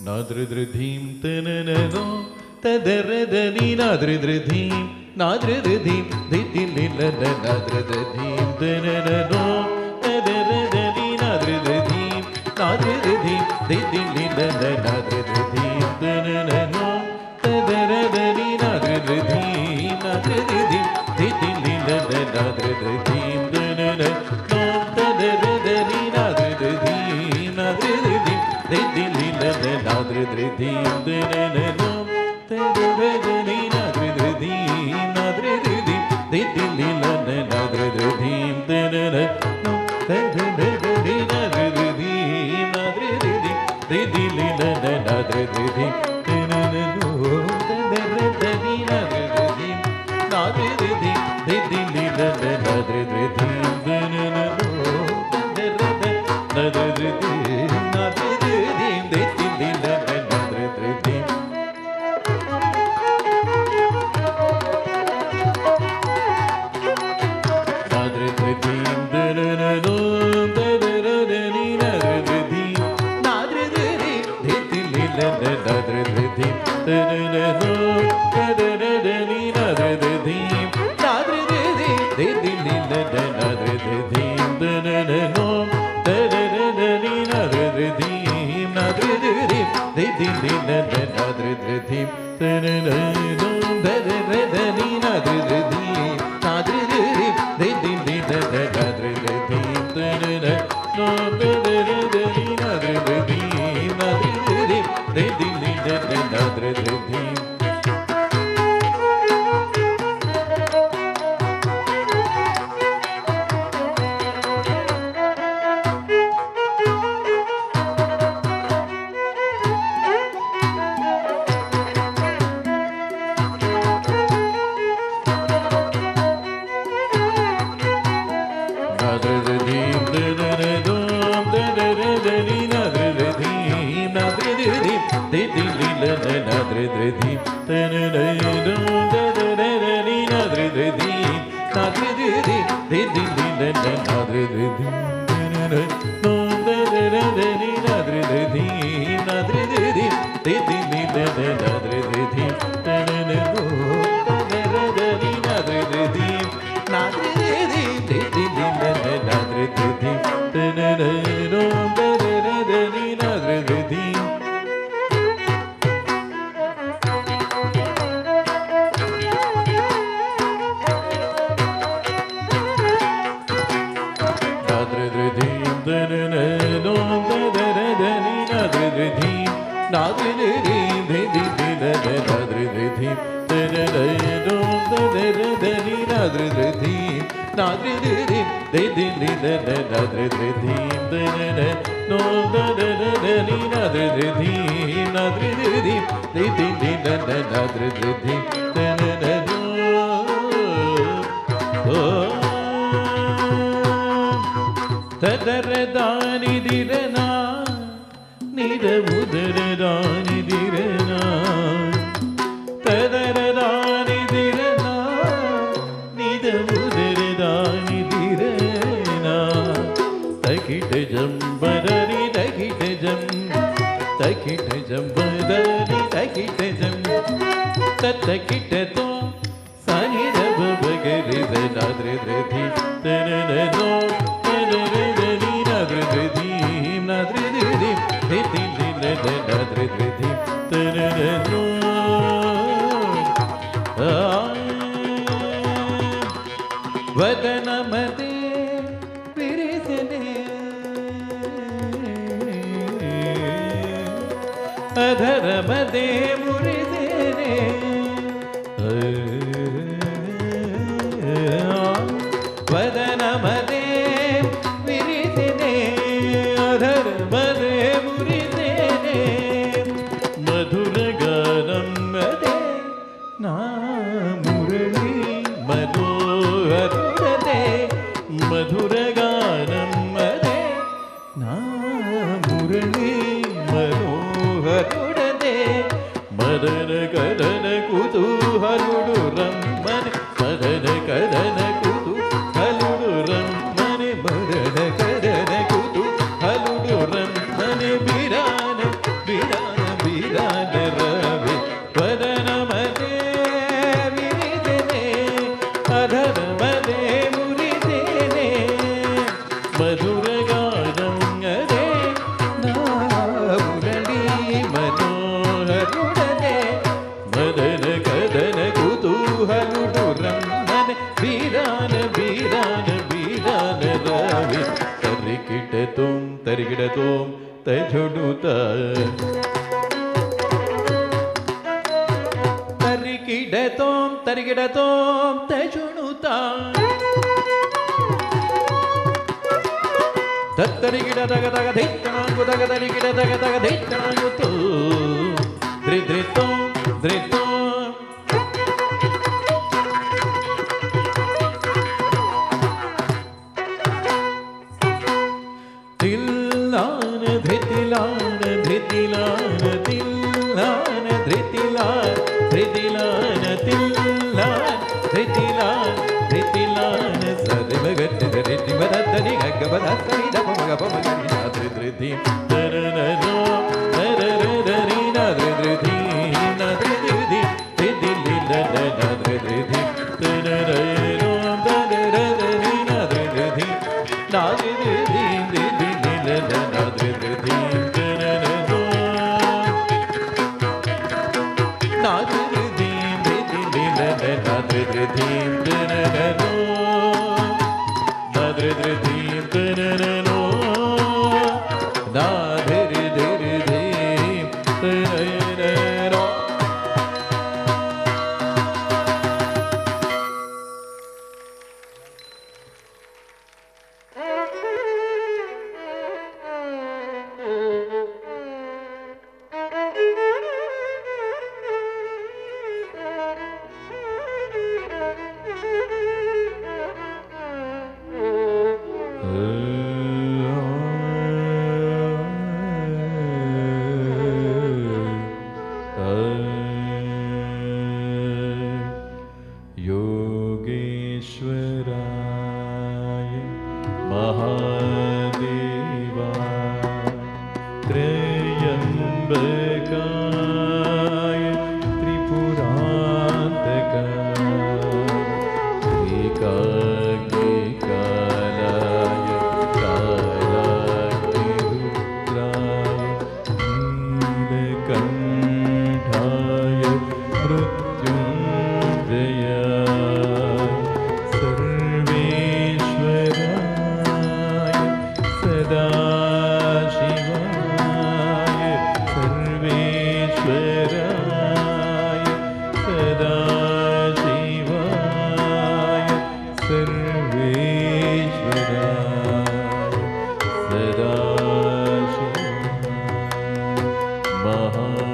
నాద్రిద్రిధీం తనననో తదరదని నాద్రిద్రిధీం నాద్రిద్రిధీం దిదిలిలన నాద్రిద్రిధీం తనననో తదరదని నాద్రిద్రిధీం నాద్రిద్రిధీం దిదిలిలన నాద్రిద్రిధీం తనననో తదరదని నాద్రిద్రిధీం నాద్రిద్రిధీం దిదిలిలన నాద్రిద్రిధీం తనననో తదరదని నాద్రిద్రిధీం నాద్రిద్రిధీం దిదిలిలన నాద్రిద్రిధీం తనననో తదరదని నాద్రిద్రిధీం నాద్రిద్రిధీం దిదిలిలన నాద్రిద్రిధీం తనననో తదరదని నాద్రిద్రిధీం నాద్రిద్రిధీం దిదిలిలన నాద్రిద్రిధీం తనననో తదరదని నాద్రిద్రిధీం నాద్రిద్రిధీం దిదిలిలన నాద్రిద్రిధీం తనననో తదరదని నాద్రిద్రిధీం నాద్రిద్రిధీం దిదిలిలన నాద్రిద్రిధీం నాద్రిద్రిధీం తనననో తదరదని నాద్రిద్రిధీం నాద్రిద్రిధీం దిదిలిలన నాద్రిద్రిధీం తనననో తదరదని నాద్రిద్రిధీం నాద్రిద్రిధీం దిదిలిలన నాద్రిద్రిధీం తనననో తదరదని నాద్రిద్రిధీం నాద్రిద్రిధీం దిదిలిలన నాద్రిద్రిధీం తనననో తదరదని నాద్రిద్రిధీం నాద్రిద్రిధీం దిదిలిలన నాద్రిద్రిధీం తనననో తదరదని నాద్రిద్రిధీం त्र्यम्बकाय त्रिपुरान्तकाय एकाग्निकालाय कालाग्निरुद्राय नीलकण्ठाय मृत्युञ्जयाय सर्वेश्वराय सदाशिवाय सर्वेश्वराय सदाशिवाय सर्वेश्वराय सदाशिवाय महादेवाय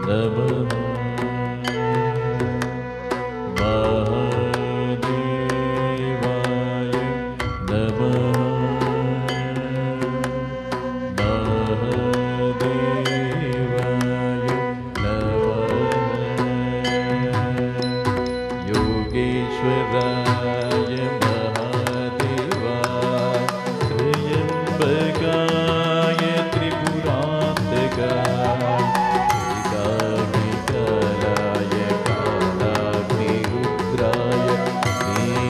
नमः महादेवाय नमः महादेवाय नमः योगेश्वराय महादेवाय त्र्यम्बकाय त्रिपुरान्तकाय एकाग्निकालाय कालाग्निरुद्राय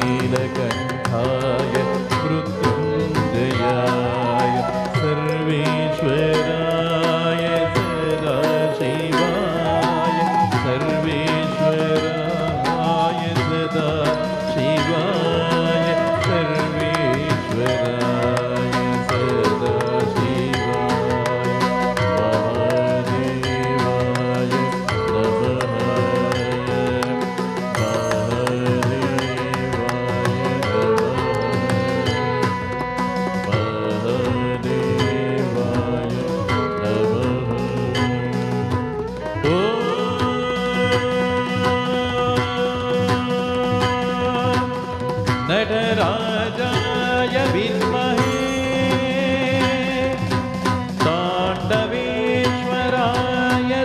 नीलकण्ठाय मृत्युञ्जयाय सर्वेश्वराय सदाशिवाय सर्वेश्वराय सदाशिवाय सर्वेश्वराय सदाशिवाय महादेवाय नमः महादेवाय नमः नटराजाय विद्महे ताण्डवेश्वराय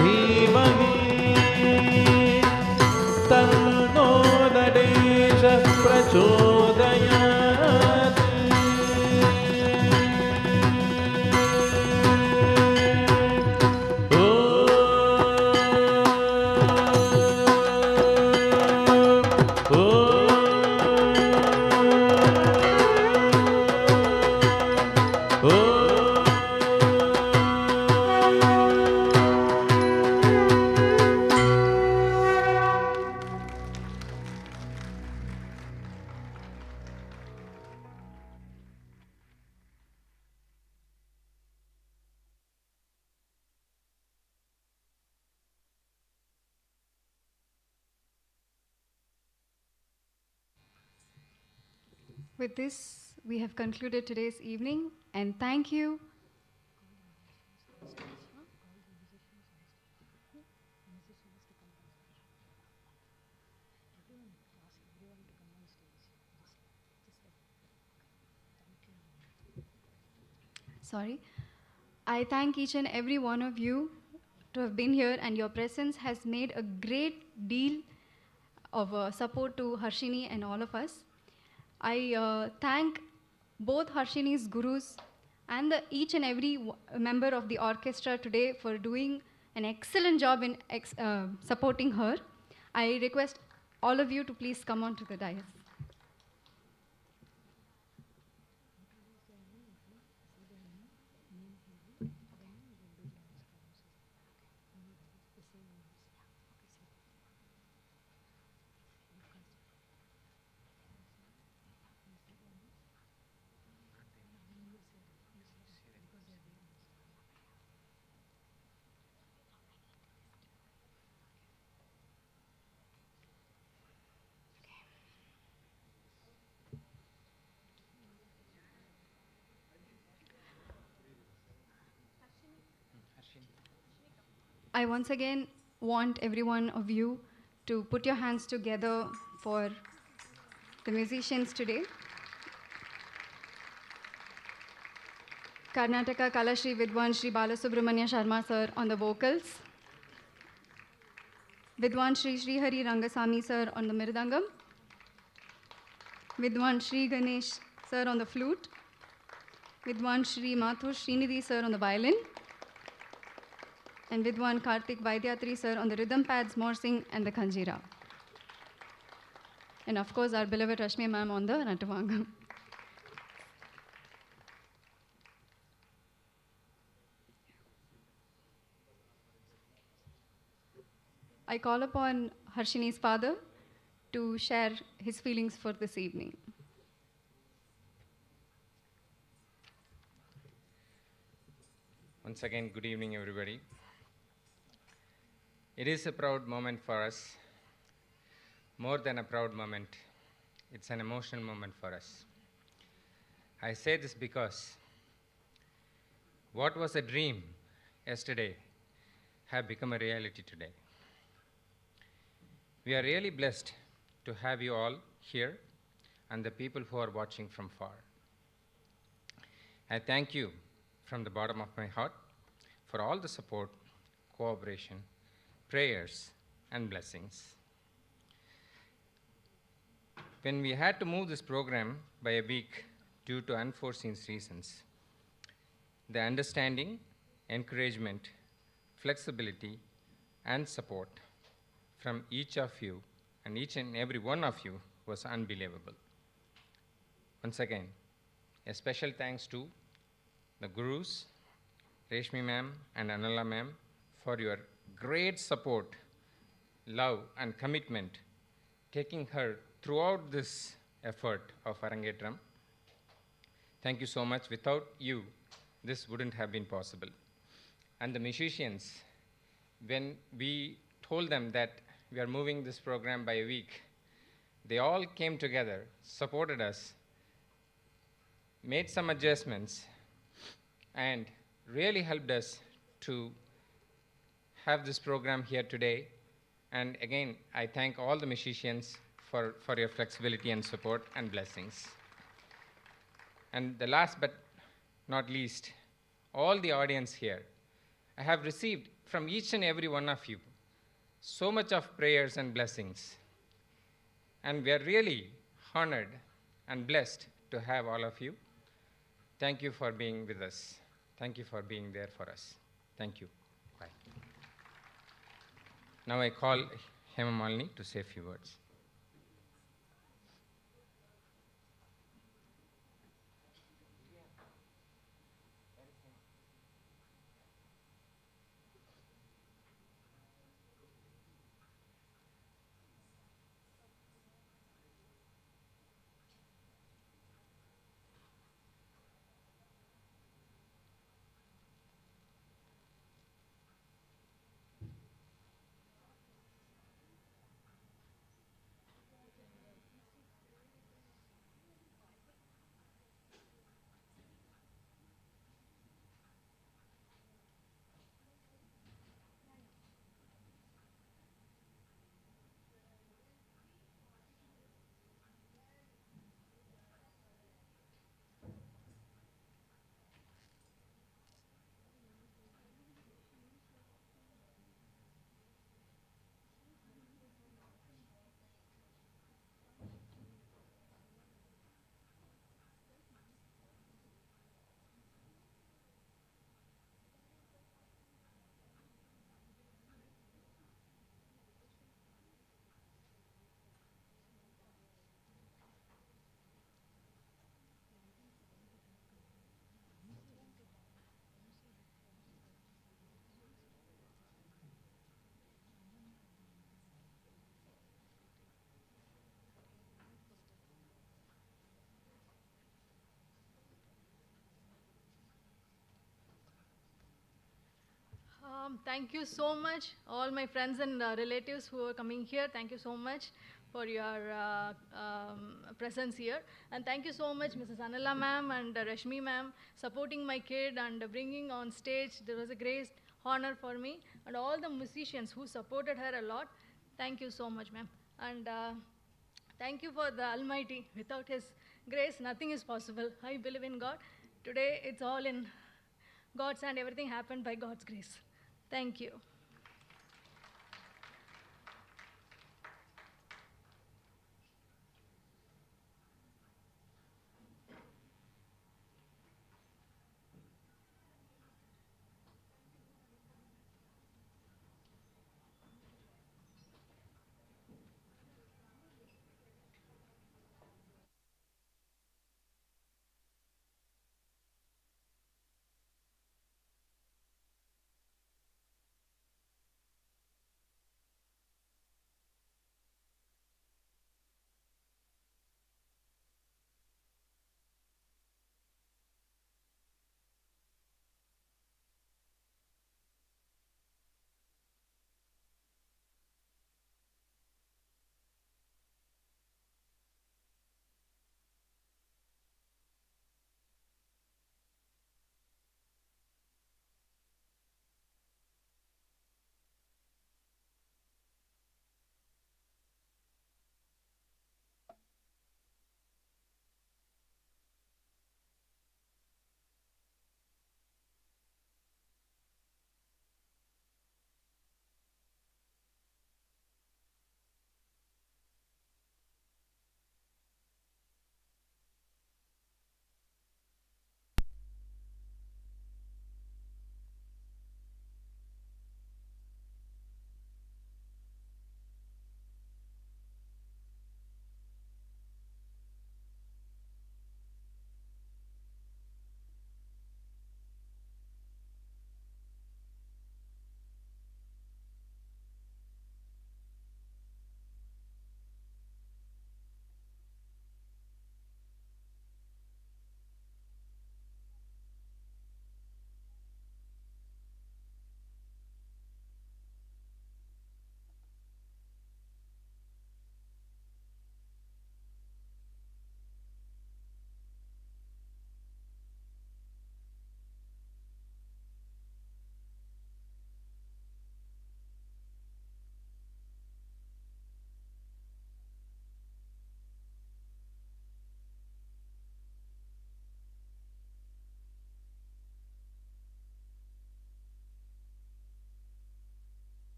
धीमहि तन्नो नटेश प्रचोदयात् With this, we have concluded today's evening, and thank you. Sorry. I thank each and every one of you to have been here, and your presence has made a great deal of support to Harshini and all of us. I thank both Harshini's gurus and each and every member of the orchestra today for doing an excellent job in supporting her. I request all of you to please come on to the dais. I once again want every one of you to put your hands together for the musicians today. Karnataka Kalashri Vidwan Shri Balasubramanya Sharma sir on the vocals. Vidwan Shri Sri Hari Rangasamy sir on the mirdangam. Vidwan Shri Ganesh sir on the flute. Vidwan Shri Mathur Srinidhi sir on the violin, and Vidwan Karthik Vaidyatri sir on the rhythm pads, morsing, and the kanjira. And of course, our beloved Rashmi ma'am on the Natavangam. I call upon Harshini's father to share his feelings for this evening. Once again, good evening, everybody. It is a proud moment for us. More than a proud moment, it's an emotional moment for us. I say this because what was a dream yesterday have become a reality today. We are really blessed to have you all here and the people who are watching from far. I thank you from the bottom of my heart for all the support, cooperation, prayers, and blessings. When we had to move this program by a week due to unforeseen reasons, the understanding, encouragement, flexibility, and support from each of you and each and every one of you was unbelievable. Once again, a special thanks to the gurus, Reshmi ma'am and Anala ma'am, for your great support, love, and commitment, taking her throughout this effort of Arangetram. Thank you so much. Without you, this wouldn't have been possible. And the musicians, when we told them that we are moving this program by a week, they all came together, supported us, made some adjustments, and really helped us to have this program here today. And again, I thank all the musicians for your flexibility and support and blessings. And the last but not least, all the audience here, I have received from each and every one of you so much of prayers and blessings. And we are really honored and blessed to have all of you. Thank you for being with us. Thank you for being there for us. Thank you. Bye. Now I call Hema Malini to say a few words. Thank you so much, all my friends and relatives who are coming here. Thank you so much for your presence here. And thank you so much, Mrs. Anila ma'am and Rashmi ma'am, supporting my kid and bringing on stage. There was a great honor for me. And all the musicians who supported her a lot. Thank you so much, ma'am. And thank you for the Almighty. Without His grace, nothing is possible. I believe in God. Today, it's all in God's hand. Everything happened by God's grace. Thank you.